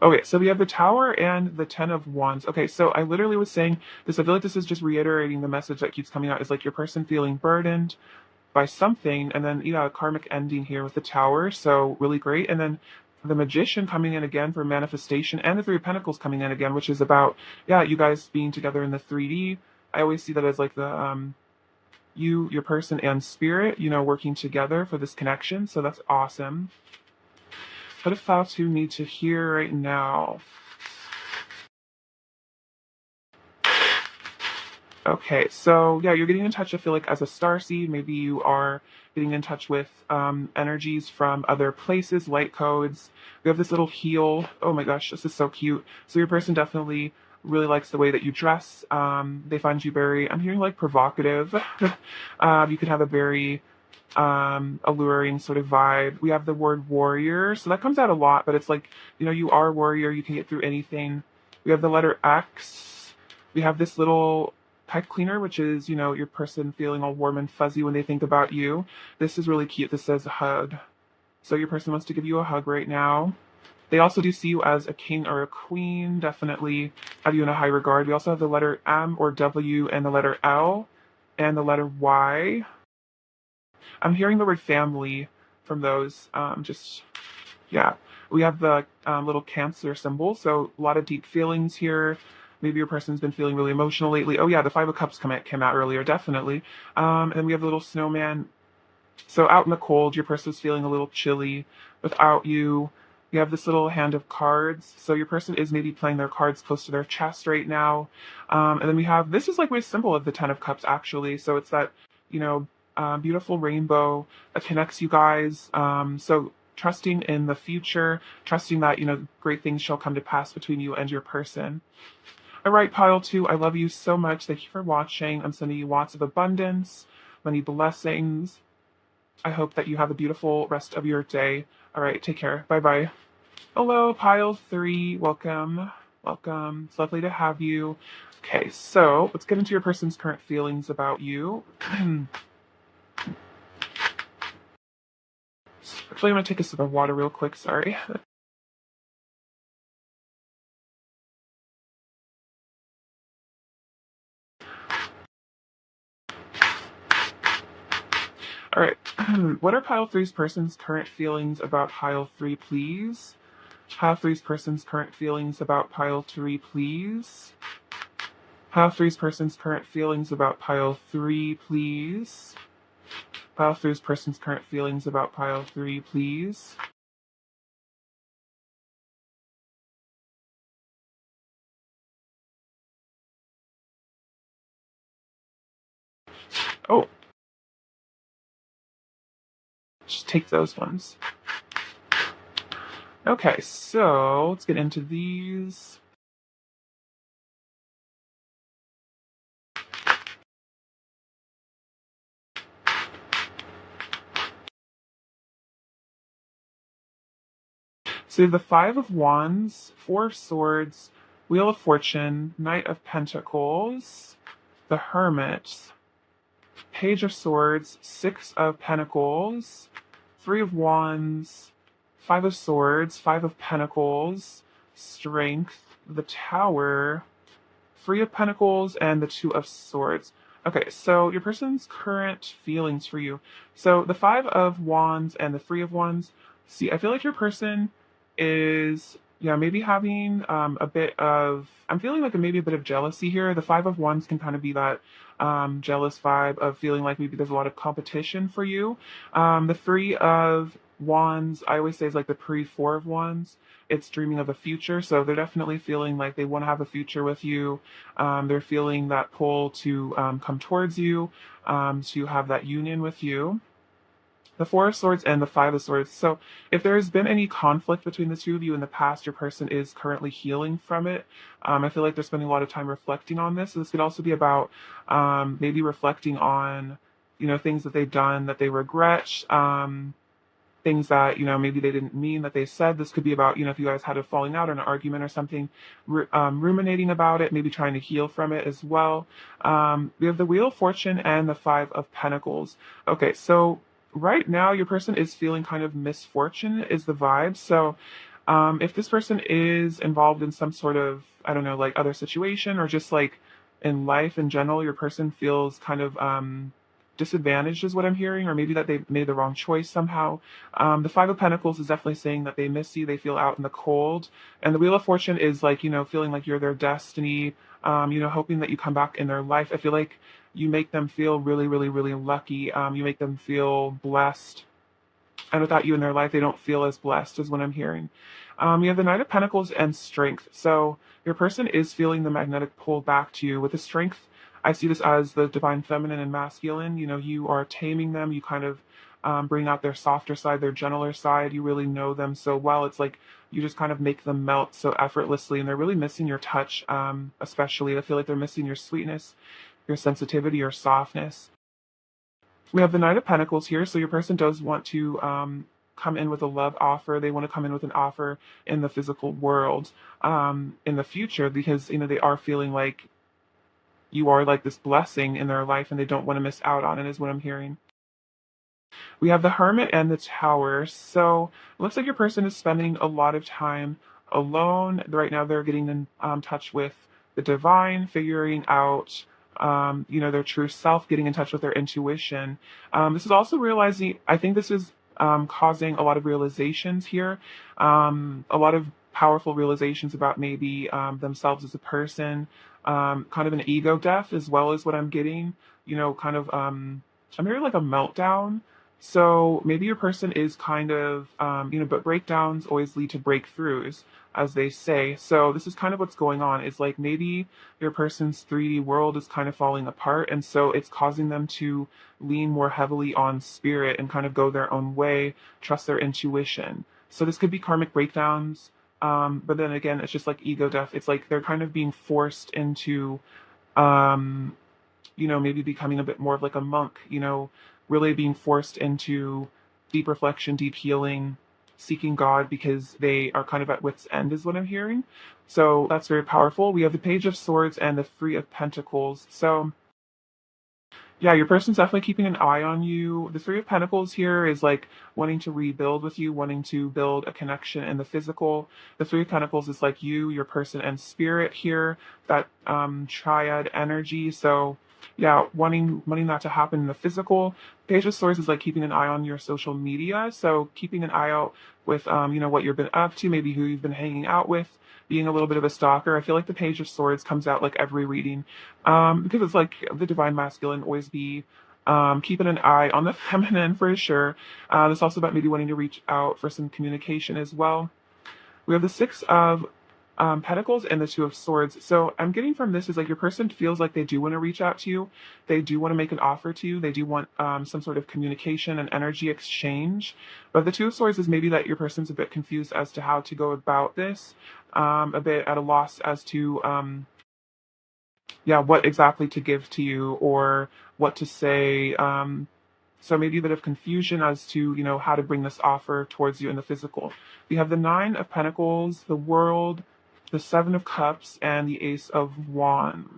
Okay, so we have the Tower and the Ten of Wands. Okay, so I literally was saying this. I feel like this is just reiterating the message that keeps coming out. Is like your person feeling burdened by something, and then a karmic ending here with the Tower. So really great, and then the Magician coming in again for manifestation, and the Three of Pentacles coming in again, which is about you guys being together in the 3D. I always see that as like the your person and spirit, working together for this connection. So that's awesome. What if pile two need to hear right now? Okay, so you're getting in touch, I feel like, as a starseed. Maybe you are getting in touch with energies from other places, light codes. We have this little heel. Oh my gosh, this is so cute. So your person definitely really likes the way that you dress. They find you very, I'm hearing like provocative. You could have a very alluring sort of vibe. We have the word warrior. So that comes out a lot, but it's like, you are a warrior. You can get through anything. We have the letter X. We have this little pipe cleaner, which is, your person feeling all warm and fuzzy when they think about you. This is really cute. This says hug. So your person wants to give you a hug right now. They also do see you as a king or a queen, definitely have you in a high regard. We also have the letter M or W and the letter L and the letter Y. I'm hearing the word family from those. We have the little Cancer symbol, so a lot of deep feelings here. Maybe your person's been feeling really emotional lately. Oh yeah, the Five of Cups came out earlier, definitely. And then we have the little snowman. So out in the cold, your person's feeling a little chilly without you. You have this little hand of cards. So your person is maybe playing their cards close to their chest right now. And then we have, this is like my symbol of the Ten of Cups, actually. So it's that, beautiful rainbow that connects you guys. So trusting in the future, trusting that, great things shall come to pass between you and your person. All right, pile two, I love you so much. Thank you for watching. I'm sending you lots of abundance, many blessings. I hope that you have a beautiful rest of your day. All right, take care. Bye-bye. Hello, pile three. Welcome. Welcome. It's lovely to have you. Okay, so let's get into your person's current feelings about you. Actually, I'm going to take a sip of water real quick. Sorry. All right. What are pile three's person's current feelings about pile three, please? Pile three's person's current feelings about pile three, please. Pile three's person's current feelings about pile three, please. Pile three's person's current feelings about pile three, please. Oh, just take those ones. Okay, so let's get into these. So the Five of Wands, Four of Swords, Wheel of Fortune, Knight of Pentacles, the Hermit, Page of Swords, Six of Pentacles, Three of Wands, Five of Swords, Five of Pentacles, Strength, the Tower, Three of Pentacles and the Two of Swords. Okay, so your person's current feelings for you. So the Five of Wands and the Three of Wands. See, I feel like your person is, yeah, maybe having a bit of, I'm feeling like maybe a bit of jealousy here. The Five of Wands can kind of be that jealous vibe of feeling like maybe there's a lot of competition for you. The Three of Wands, I always say, is like the pre-Four of Wands. It's dreaming of a future, so they're definitely feeling like they want to have a future with you. They're feeling that pull to come towards you, to have that union with you. The Four of Swords and the Five of Swords. So if there has been any conflict between the two of you in the past, your person is currently healing from it. I feel like they're spending a lot of time reflecting on this. So this could also be about maybe reflecting on, things that they've done that they regret. Things that maybe they didn't mean that they said. This could be about if you guys had a falling out or an argument or something, ruminating about it, maybe trying to heal from it as well. We have the Wheel of Fortune and the Five of Pentacles. Okay, so right now your person is feeling kind of misfortune is the vibe. So if this person is involved in some sort of, I don't know, like other situation, or just like in life in general, your person feels kind of disadvantaged is what I'm hearing, or maybe that they made the wrong choice somehow. The Five of Pentacles is definitely saying that they miss you, they feel out in the cold. And the Wheel of Fortune is like, feeling like you're their destiny, hoping that you come back in their life. I feel like you make them feel really, really, really lucky. You make them feel blessed. And without you in their life, they don't feel as blessed as what I'm hearing. You have the Knight of Pentacles and Strength. So your person is feeling the magnetic pull back to you. With the Strength, I see this as the divine feminine and masculine. You are taming them. You kind of bring out their softer side, their gentler side. You really know them so well. It's like you just kind of make them melt so effortlessly, and they're really missing your touch, especially. I feel like they're missing your sweetness, your sensitivity, your softness. We have the Knight of Pentacles here, so your person does want to come in with a love offer. They want to come in with an offer in the physical world in the future, because they are feeling like you are like this blessing in their life, and they don't want to miss out on it, is what I'm hearing. We have the Hermit and the Tower. So it looks like your person is spending a lot of time alone. Right now they're getting in touch with the divine, figuring out their true self, getting in touch with their intuition. This is also realizing, I think this is causing a lot of realizations here, a lot of powerful realizations about maybe themselves as a person, kind of an ego death as well as what I'm getting, kind of, I'm hearing like a meltdown. So maybe your person is kind of, but breakdowns always lead to breakthroughs, as they say. So this is kind of what's going on. It's like maybe your person's 3D world is kind of falling apart. And so it's causing them to lean more heavily on spirit and kind of go their own way, trust their intuition. So this could be karmic breakdowns. But then again, it's just like ego death. It's like they're kind of being forced into, um, maybe becoming a bit more of like a monk, really being forced into deep reflection, deep healing, seeking God, because they are kind of at wit's end, is what I'm hearing. So that's very powerful. We have the Page of Swords and the Three of Pentacles. So yeah, your person's definitely keeping an eye on you. The Three of Pentacles here is like wanting to rebuild with you, wanting to build a connection in the physical. The Three of Pentacles is like you, your person, and spirit here, that triad energy. So yeah, wanting that to happen in the physical. Page of Swords is like keeping an eye on your social media. So keeping an eye out with what you've been up to, maybe who you've been hanging out with, being a little bit of a stalker. I feel like the Page of Swords comes out like every reading, because it's like the divine masculine, always be keeping an eye on the feminine for sure. It's also about maybe wanting to reach out for some communication as well. We have the Six of Pentacles and the Two of Swords. So I'm getting from this is like your person feels like they do want to reach out to you. They do want to make an offer to you. They do want some sort of communication and energy exchange. But the Two of Swords is maybe that your person's a bit confused as to how to go about this, a bit at a loss as to what exactly to give to you or what to say. So maybe a bit of confusion as to, how to bring this offer towards you in the physical. We have the Nine of Pentacles, the World, the Seven of Cups, and the Ace of Wands.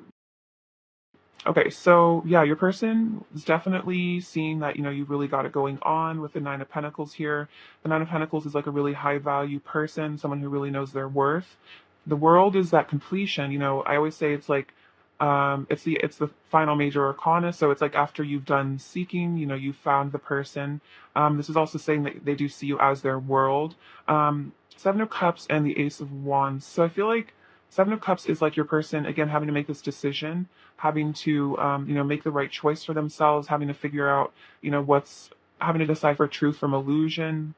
Okay, so yeah, your person is definitely seeing that, you've really got it going on with the Nine of Pentacles here. The Nine of Pentacles is like a really high value person, someone who really knows their worth. the world is that completion. I always say it's like it's the final major arcana. So it's like after you've done seeking, you found the person. This is also saying that they do see you as their world. Seven of Cups and the Ace of Wands. So I feel like Seven of Cups is like your person again having to make this decision, having to make the right choice for themselves, having to figure out what's having to decipher truth from illusion.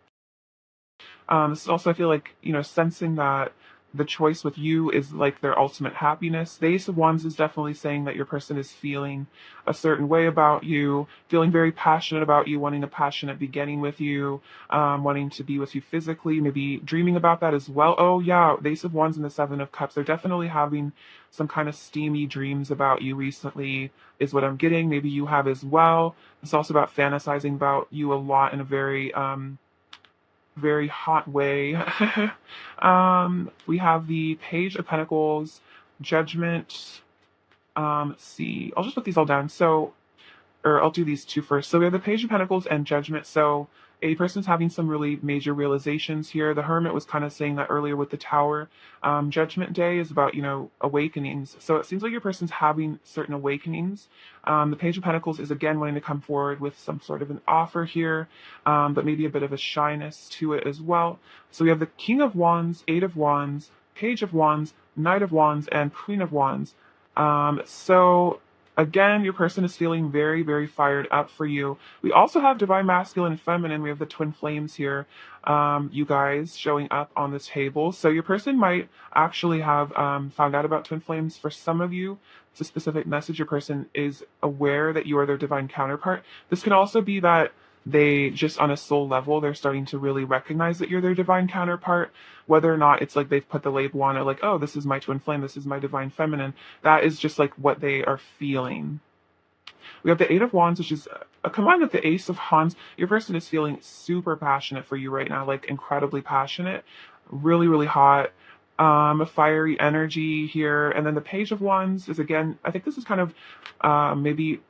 This is also, I feel like, sensing that the choice with you is like their ultimate happiness. The Ace of Wands is definitely saying that your person is feeling a certain way about you, feeling very passionate about you, wanting a passionate beginning with you, wanting to be with you physically, maybe dreaming about that as well. Oh, yeah, the Ace of Wands and the Seven of Cups, they're definitely having some kind of steamy dreams about you recently, is what I'm getting. Maybe you have as well. It's also about fantasizing about you a lot in a very hot way. We have the Page of Pentacles, Judgment. See, I'll just put these all down. So, or I'll do these two first. So we have the Page of Pentacles and Judgment. So a person's having some really major realizations here. The Hermit was kind of saying that earlier with the Tower. Judgment Day is about, awakenings. So it seems like your person's having certain awakenings. The Page of Pentacles is again wanting to come forward with some sort of an offer here, but maybe a bit of a shyness to it as well. So we have the King of Wands, Eight of Wands, Page of Wands, Knight of Wands, and Queen of Wands. So again, your person is feeling very, very fired up for you. We also have Divine Masculine and Feminine. We have the Twin Flames here, you guys, showing up on the table. So your person might actually have found out about Twin Flames. For some of you, it's a specific message. Your person is aware that you are their divine counterpart. This can also be that they just on a soul level, they're starting to really recognize that you're their divine counterpart. Whether or not it's like they've put the label on it, like, oh, this is my twin flame, this is my divine feminine. That is just like what they are feeling. We have the Eight of Wands, which is combined with the Ace of Wands. Your person is feeling super passionate for you right now, like incredibly passionate, really, really hot. A fiery energy here. And then the Page of Wands is again, I think this is kind of maybe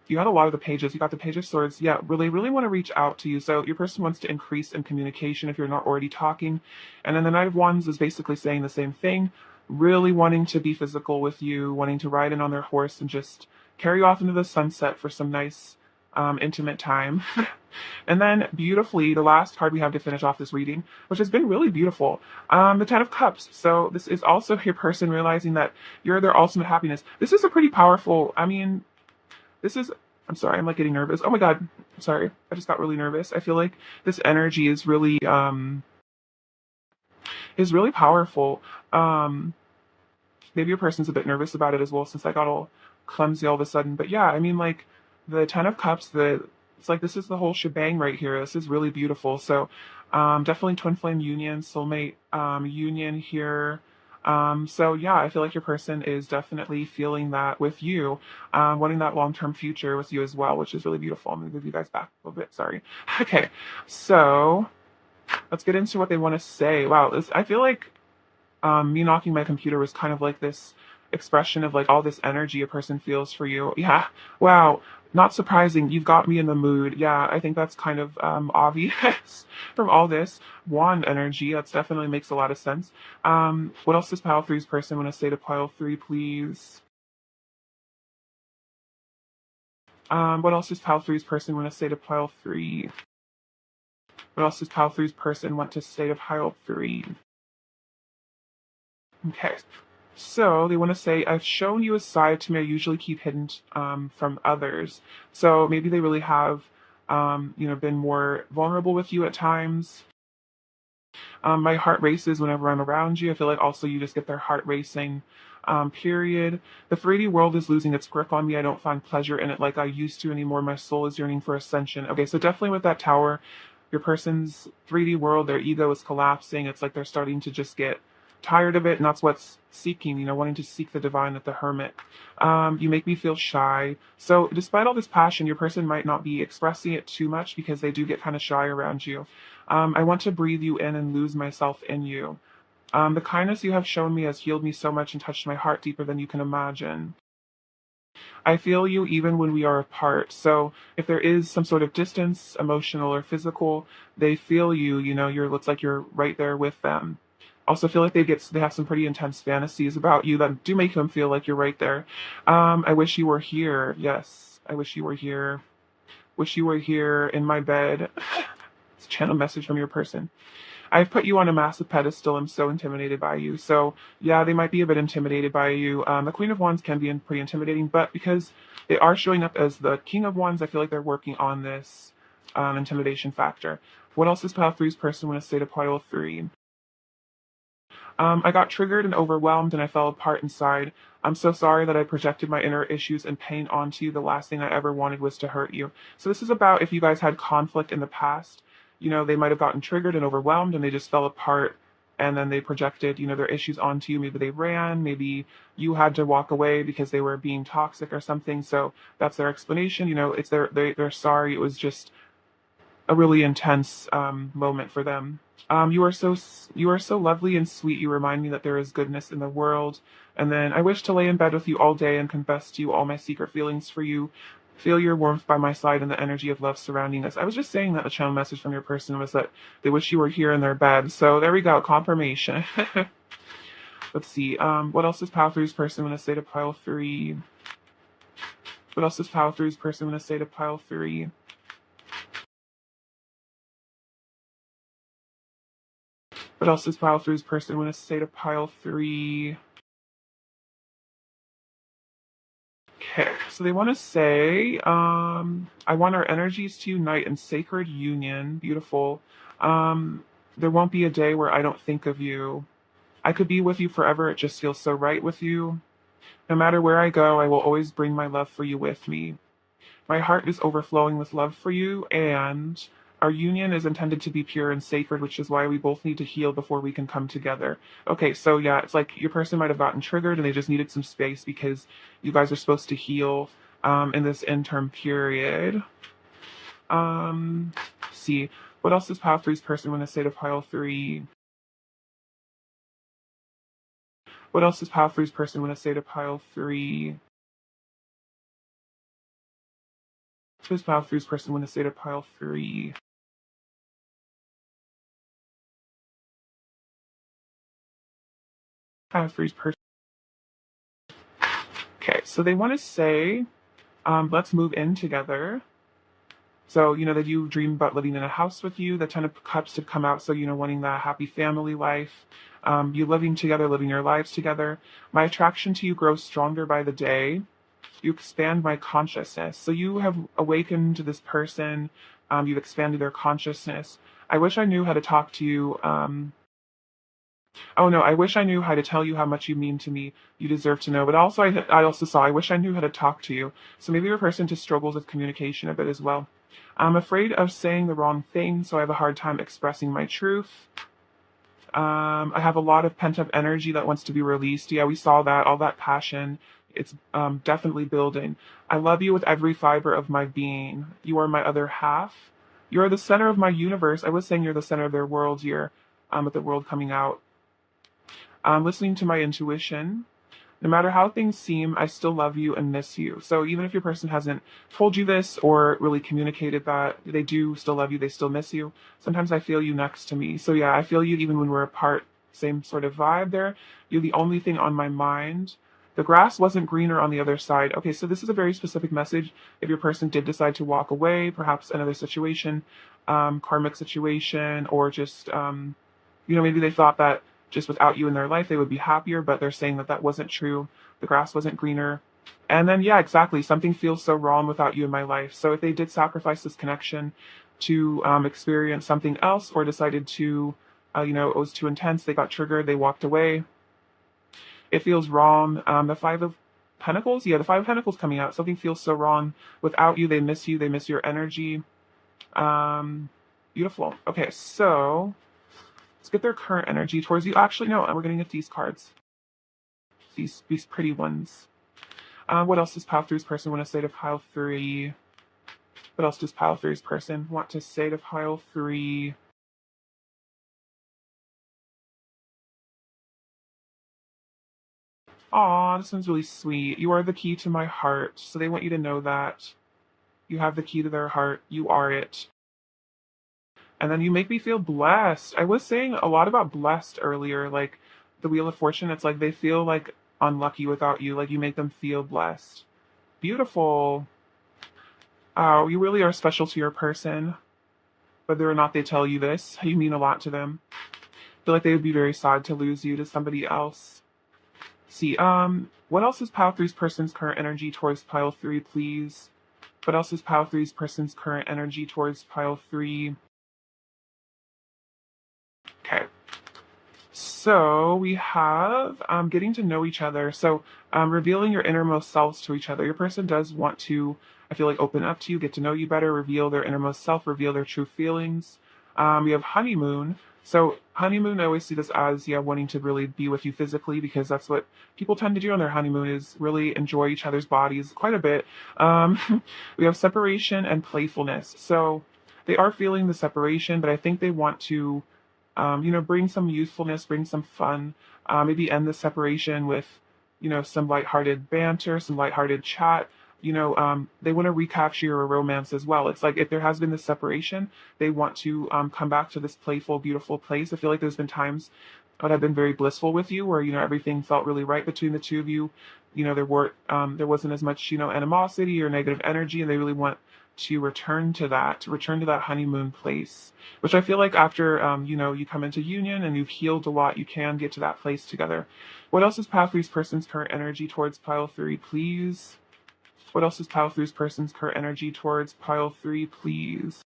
you had a lot of the pages. You got the Page of Swords. Yeah, really, really want to reach out to you. So your person wants to increase in communication if you're not already talking. And then the Knight of Wands is basically saying the same thing, really wanting to be physical with you, wanting to ride in on their horse and just carry off into the sunset for some nice, intimate time. And then beautifully, the last card we have to finish off this reading, which has been really beautiful, the Ten of Cups. So this is also your person realizing that you're their ultimate happiness. This is a pretty powerful, I'm sorry, I'm like getting nervous. Oh my God. I'm sorry. I just got really nervous. I feel like this energy is really powerful. Maybe your person's a bit nervous about it as well since I got all clumsy all of a sudden. But yeah, like the Ten of Cups, it's like this is the whole shebang right here. This is really beautiful. So definitely twin flame union, soulmate union here. So yeah, I feel like your person is definitely feeling that with you, wanting that long-term future with you as well, which is really beautiful. I'm gonna move you guys back a little bit. Sorry. Okay, so let's get into what they want to say. Wow, I feel like me knocking my computer was kind of like this expression of like all this energy a person feels for you. Yeah. Wow. Not surprising. You've got me in the mood. Yeah, I think that's kind of obvious from all this wand energy. That's definitely makes a lot of sense. What else does pile three's person want to say to pile three, please? What else does pile three's person want to say to pile three? What else does pile three's person want to say to pile three? Okay. So they want to say, I've shown you a side to me I usually keep hidden from others. So maybe they really have, been more vulnerable with you at times. My heart races whenever I'm around you. I feel like also you just get their heart racing, period. The 3D world is losing its grip on me. I don't find pleasure in it like I used to anymore. My soul is yearning for ascension. Okay, so definitely with that Tower, your person's 3D world, their ego is collapsing. It's like they're starting to just get tired of it, and that's what's seeking, wanting to seek the divine at the Hermit. You make me feel shy. So despite all this passion, your person might not be expressing it too much because they do get kind of shy around you. I want to breathe you in and lose myself in you. The kindness you have shown me has healed me so much and touched my heart deeper than you can imagine. I feel you even when we are apart. So if there is some sort of distance, emotional or physical, they feel you, looks like you're right there with them. Also feel like they have some pretty intense fantasies about you that do make them feel like you're right there. I wish you were here. Yes, I wish you were here. Wish you were here in my bed. It's a channel message from your person. I've put you on a massive pedestal. I'm so intimidated by you. So yeah, they might be a bit intimidated by you. The Queen of Wands can be pretty intimidating, but because they are showing up as the King of Wands, I feel like they're working on this intimidation factor. What else is pile three's person when a state of pile three? I got triggered and overwhelmed and I fell apart inside. I'm so sorry that I projected my inner issues and pain onto you. The last thing I ever wanted was to hurt you. So this is about if you guys had conflict in the past, they might have gotten triggered and overwhelmed and they just fell apart and then they projected, their issues onto you. Maybe they ran, maybe you had to walk away because they were being toxic or something. So that's their explanation. It's they're sorry. It was just a really intense moment for them. You are so lovely and sweet. You remind me that there is goodness in the world. And then I wish to lay in bed with you all day and confess to you all my secret feelings for you. Feel your warmth by my side and the energy of love surrounding us. I was just saying that the channel message from your person was that they wish you were here in their bed. So there we go, confirmation. Let's see. What else is pile three's person when I say to pile three? What else is pile three's person when I say to pile three? What else is pile three's person when I say to pile three? Okay, so they want to say, I want our energies to unite in sacred union. Beautiful. There won't be a day where I don't think of you. I could be with you forever. It just feels so right with you. No matter where I go, I will always bring my love for you with me. My heart is overflowing with love for you, and our union is intended to be pure and sacred, which is why we both need to heal before we can come together. Okay, so yeah, it's like your person might have gotten triggered and they just needed some space because you guys are supposed to heal in this interim period. See, what else is pile three's person when I say to pile three? What else is pile three's person when I say to pile three? What is pile three's person when I say to pile three? Pile three's person. Okay, so they want to say, let's move in together. So, they do dream about living in a house with you. The Ten of Cups to come out. So, wanting that happy family life. You living together, living your lives together. My attraction to you grows stronger by the day. You expand my consciousness. So you have awakened this person. You've expanded their consciousness. I wish I knew how to talk to you. Oh no, I wish I knew how to tell you how much you mean to me. You deserve to know. But also, I also saw, I wish I knew how to talk to you. So maybe your person just struggles with communication a bit as well. I'm afraid of saying the wrong thing, so I have a hard time expressing my truth. I have a lot of pent up energy that wants to be released. Yeah, we saw that, all that passion. It's definitely building. I love you with every fiber of my being. You are my other half. You're the center of my universe. I was saying you're the center of their world here, with the world coming out. Listening to my intuition. No matter how things seem, I still love you and miss you. So even if your person hasn't told you this or really communicated that they do still love you, they still miss you, sometimes I feel you next to me. So yeah, I feel you even when we're apart. Same sort of vibe there. You're the only thing on my mind. The grass wasn't greener on the other side. Okay, so this is a very specific message. If your person did decide to walk away, perhaps another situation, karmic situation, or just, maybe they thought that just without you in their life, they would be happier, but they're saying that that wasn't true. The grass wasn't greener. And then, yeah, exactly. Something feels so wrong without you in my life. So if they did sacrifice this connection to experience something else or decided to, it was too intense, they got triggered, they walked away, it feels wrong. The Five of Pentacles, yeah, the Five of Pentacles coming out. Something feels so wrong without you. They miss you. They miss your energy. Beautiful. Okay, so let's get their current energy towards you. Actually, no, we're going to get these cards. These pretty ones. What else does pile three's person want to say to pile three? What else does pile three's person want to say to pile three? Aw, this one's really sweet. You are the key to my heart. So they want you to know that. You have the key to their heart. You are it. And then you make me feel blessed. I was saying a lot about blessed earlier, like the Wheel of Fortune. It's like they feel like unlucky without you, like you make them feel blessed. Beautiful. Oh, you really are special to your person. Whether or not they tell you this, you mean a lot to them. I feel like they would be very sad to lose you to somebody else. See, what else is pile three's person's current energy towards pile three, please? What else is pile three's person's current energy towards pile three? Okay. So we have getting to know each other. So revealing your innermost selves to each other. Your person does want to, I feel like, open up to you, get to know you better, reveal their innermost self, reveal their true feelings. We have honeymoon. So honeymoon, I always see this as, yeah, wanting to really be with you physically, because that's what people tend to do on their honeymoon, is really enjoy each other's bodies quite a bit. We have separation and playfulness. So they are feeling the separation, but I think they want to bring some youthfulness, bring some fun, maybe end the separation with, some lighthearted banter, some lighthearted chat. They want to recapture your romance as well. It's like if there has been this separation, they want to come back to this playful, beautiful place. I feel like there's been times that have been very blissful with you, where everything felt really right between the two of you. There wasn't as much animosity or negative energy, and they really want to return to that honeymoon place, which I feel like after you come into union and you've healed a lot, you can get to that place together. What else is pile three's person's current energy towards pile three, please? What else is pile three's person's current energy towards pile three, please?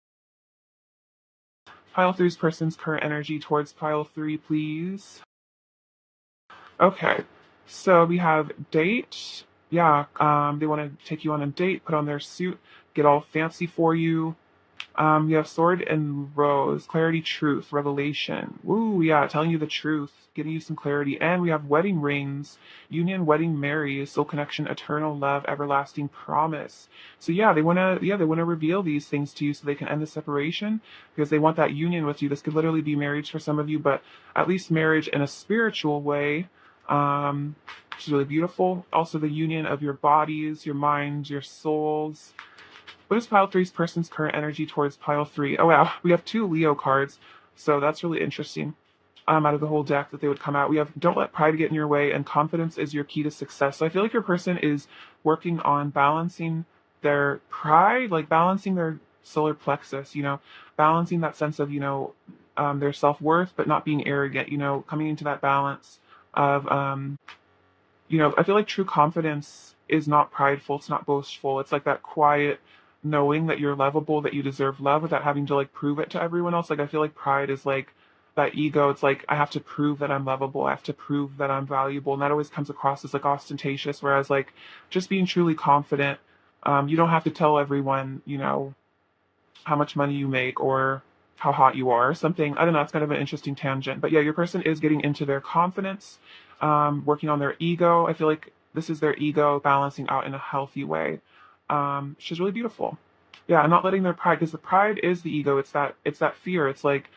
Pile three's person's current energy towards pile three, please. Okay, so we have date. Yeah, they want to take you on a date, put on their suit, get all fancy for you. You have sword and rose, clarity, truth, revelation. Woo, yeah, telling you the truth, giving you some clarity. And we have wedding rings, union, wedding, marry, soul connection, eternal love, everlasting promise. So yeah, they wanna reveal these things to you so they can end the separation, because they want that union with you. This could literally be marriage for some of you, but at least marriage in a spiritual way. Which is really beautiful. Also the union of your bodies, your minds, your souls. What is pile three's person's current energy towards pile three? Oh wow, we have two Leo cards, so that's really interesting. Out of the whole deck that they would come out, we have don't let pride get in your way, and confidence is your key to success. So I feel like your person is working on balancing their pride, like balancing their solar plexus, balancing that sense of their self worth, but not being arrogant. Coming into that balance of I feel like true confidence is not prideful, it's not boastful. It's like that quiet knowing that you're lovable, that you deserve love without having to like prove it to everyone else. Like I feel like pride is like that ego. It's like I have to prove that I'm lovable, I have to prove that I'm valuable. And that always comes across as like ostentatious. Whereas like just being truly confident, you don't have to tell everyone, how much money you make or how hot you are or something. I don't know, it's kind of an interesting tangent. But yeah, your person is getting into their confidence, working on their ego. I feel like this is their ego balancing out in a healthy way, which is really beautiful. Yeah, and not letting their pride, because the pride is the ego. It's that fear. It's like,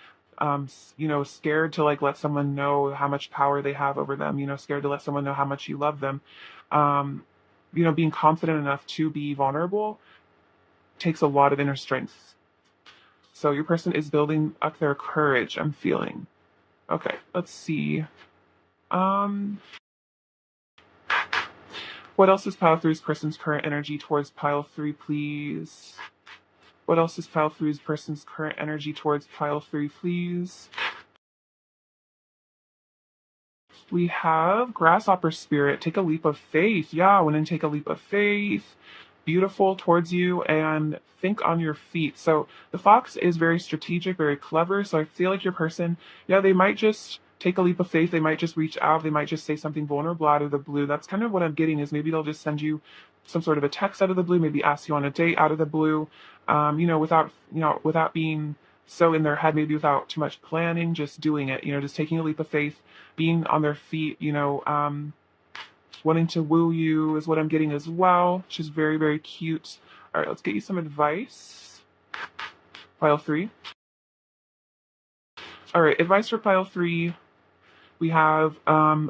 scared to like let someone know how much power they have over them. Scared to let someone know how much you love them. Um, being confident enough to be vulnerable takes a lot of inner strength. So your person is building up their courage, I'm feeling. Okay, let's see. Um, what else is pile three's person's current energy towards pile three, please? What else is pile three's person's current energy towards pile three, please? We have grasshopper spirit. Take a leap of faith. Yeah, when in take a leap of faith. Beautiful towards you, and think on your feet. So the fox is very strategic, very clever. So I feel like your person, yeah, they might just take a leap of faith. They might just reach out. They might just say something vulnerable out of the blue. That's kind of what I'm getting, is maybe they'll just send you some sort of a text out of the blue, maybe ask you on a date out of the blue, without being so in their head, maybe without too much planning, just doing it, just taking a leap of faith, being on their feet, wanting to woo you is what I'm getting as well. She's very, very cute. All right, let's get you some advice. Pile three. All right, advice for pile three. We have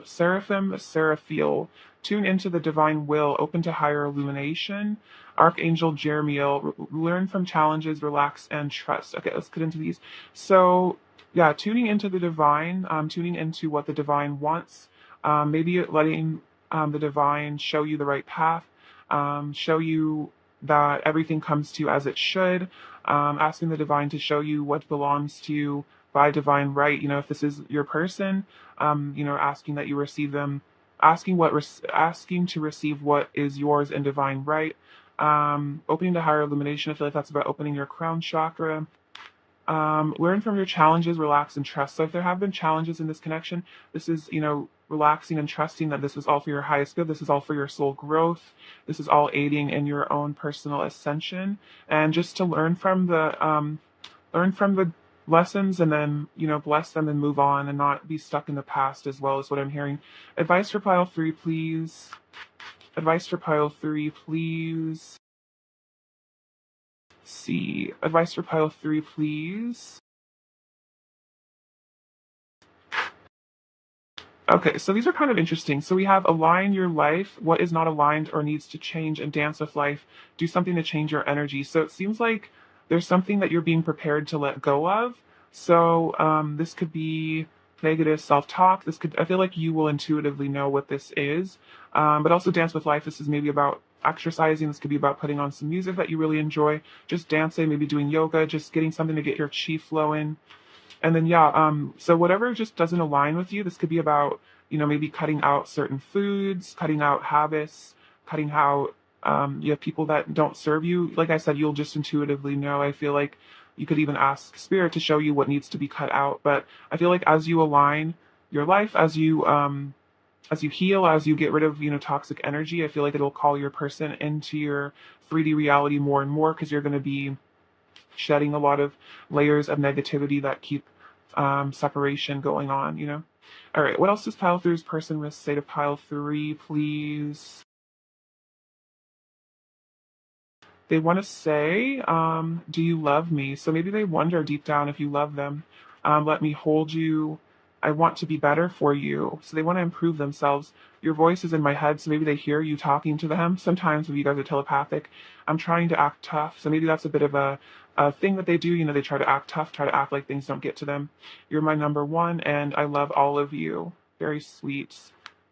Seraphim Seraphiel. Tune into the divine will, open to higher illumination. Archangel Jeremiel, learn from challenges, relax, and trust. Okay, let's get into these. So, yeah, tuning into the divine, tuning into what the divine wants, maybe letting the divine show you the right path, show you that everything comes to you as it should, asking the divine to show you what belongs to you by divine right. If this is your person, asking that you receive them, asking to receive what is yours in divine right. Opening to higher illumination. I feel like that's about opening your crown chakra. Learn from your challenges, relax and trust. So if there have been challenges in this connection, this is, relaxing and trusting that this is all for your highest good. This is all for your soul growth. This is all aiding in your own personal ascension. And just to learn from the lessons and then, bless them and move on and not be stuck in the past as well, is what I'm hearing. Advice for pile 3, please. Advice for pile 3, please. See. Advice for pile 3, please. Okay, so these are kind of interesting. So we have align your life, what is not aligned or needs to change, and dance with life. Do something to change your energy. So it seems like there's something that you're being prepared to let go of. So this could be negative self-talk. I feel like you will intuitively know what this is. But also dance with life. This is maybe about exercising. This could be about putting on some music that you really enjoy, just dancing, maybe doing yoga, just getting something to get your chi flowing. And then yeah, so whatever just doesn't align with you, this could be about, maybe cutting out certain foods, cutting out habits, cutting out you have people that don't serve you. Like I said, you'll just intuitively know. I feel like you could even ask spirit to show you what needs to be cut out. But I feel like as you align your life, as you heal, as you get rid of, toxic energy, I feel like it'll call your person into your 3D reality more and more, because you're going to be shedding a lot of layers of negativity that keep separation going on. All right, what else does pile three's person risk say to pile 3, please? They want to say, do you love me? So maybe they wonder deep down if you love them. Let me hold you. I want to be better for you. So they want to improve themselves. Your voice is in my head, so maybe they hear you talking to them. Sometimes when you guys are telepathic, I'm trying to act tough. So maybe that's a bit of a thing that they do. They try to act tough, try to act like things don't get to them. You're my number one, and I love all of you. Very sweet.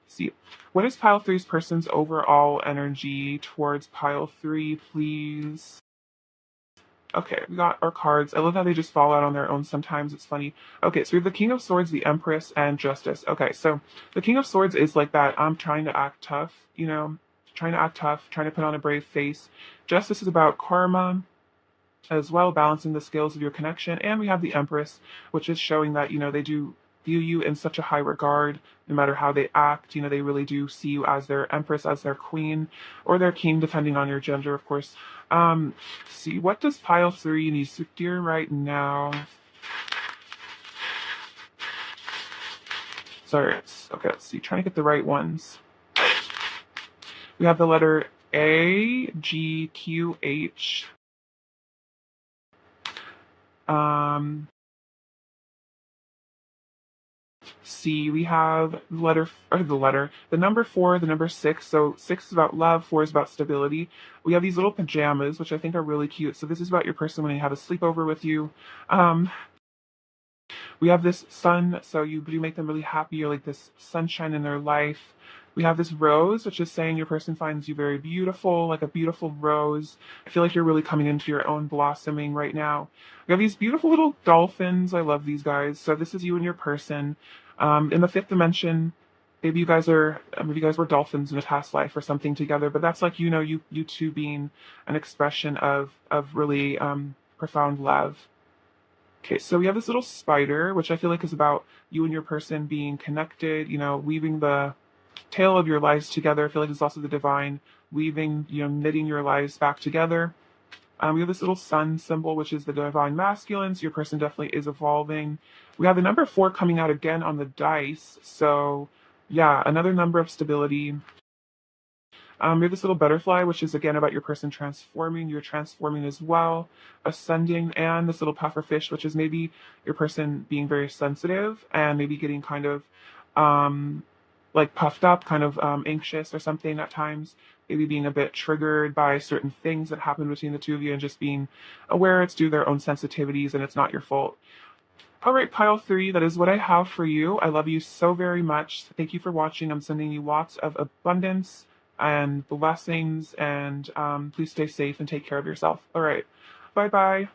See, what is pile three's person's overall energy towards pile 3, please? Okay, we got our cards. I love how they just fall out on their own sometimes. It's funny. Okay, so we have the King of Swords, the Empress, and Justice. Okay, so the King of Swords is like that. I'm trying to act tough, trying to act tough, trying to put on a brave face. Justice is about karma as well, balancing the scales of your connection. And we have the Empress, which is showing that, they do view you in such a high regard, no matter how they act. They really do see you as their Empress, as their queen, or their king, depending on your gender, of course. See, what does pile 3 need to do right now? Sorry, okay, let's see, trying to get the right ones. We have the letter A, G, Q, H. C, we have the number 4, the number 6. So 6 is about love, 4 is about stability. We have these little pajamas, which I think are really cute. So this is about your person when they have a sleepover with you. We have this sun, so you do make them really happy. You're like this sunshine in their life. We have this rose, which is saying your person finds you very beautiful, like a beautiful rose. I feel like you're really coming into your own blossoming right now. We have these beautiful little dolphins. I love these guys. So this is you and your person. In the 5th dimension, maybe you guys were dolphins in a past life or something together. But that's like, you two being an expression of really profound love. Okay, so we have this little spider, which I feel like is about you and your person being connected, weaving the tail of your lives together. I feel like it's also the divine weaving, knitting your lives back together. We have this little sun symbol, which is the divine masculine, so your person definitely is evolving. We have the number 4 coming out again on the dice, so yeah, another number of stability. We have this little butterfly, which is again about your person transforming. You're transforming as well, ascending, and this little puffer fish, which is maybe your person being very sensitive and maybe getting kind of like puffed up, kind of anxious or something at times, maybe being a bit triggered by certain things that happen between the two of you and just being aware it's due to their own sensitivities and it's not your fault. All right, pile three, that is what I have for you. I love you so very much. Thank you for watching. I'm sending you lots of abundance and blessings, and please stay safe and take care of yourself. All right, bye bye.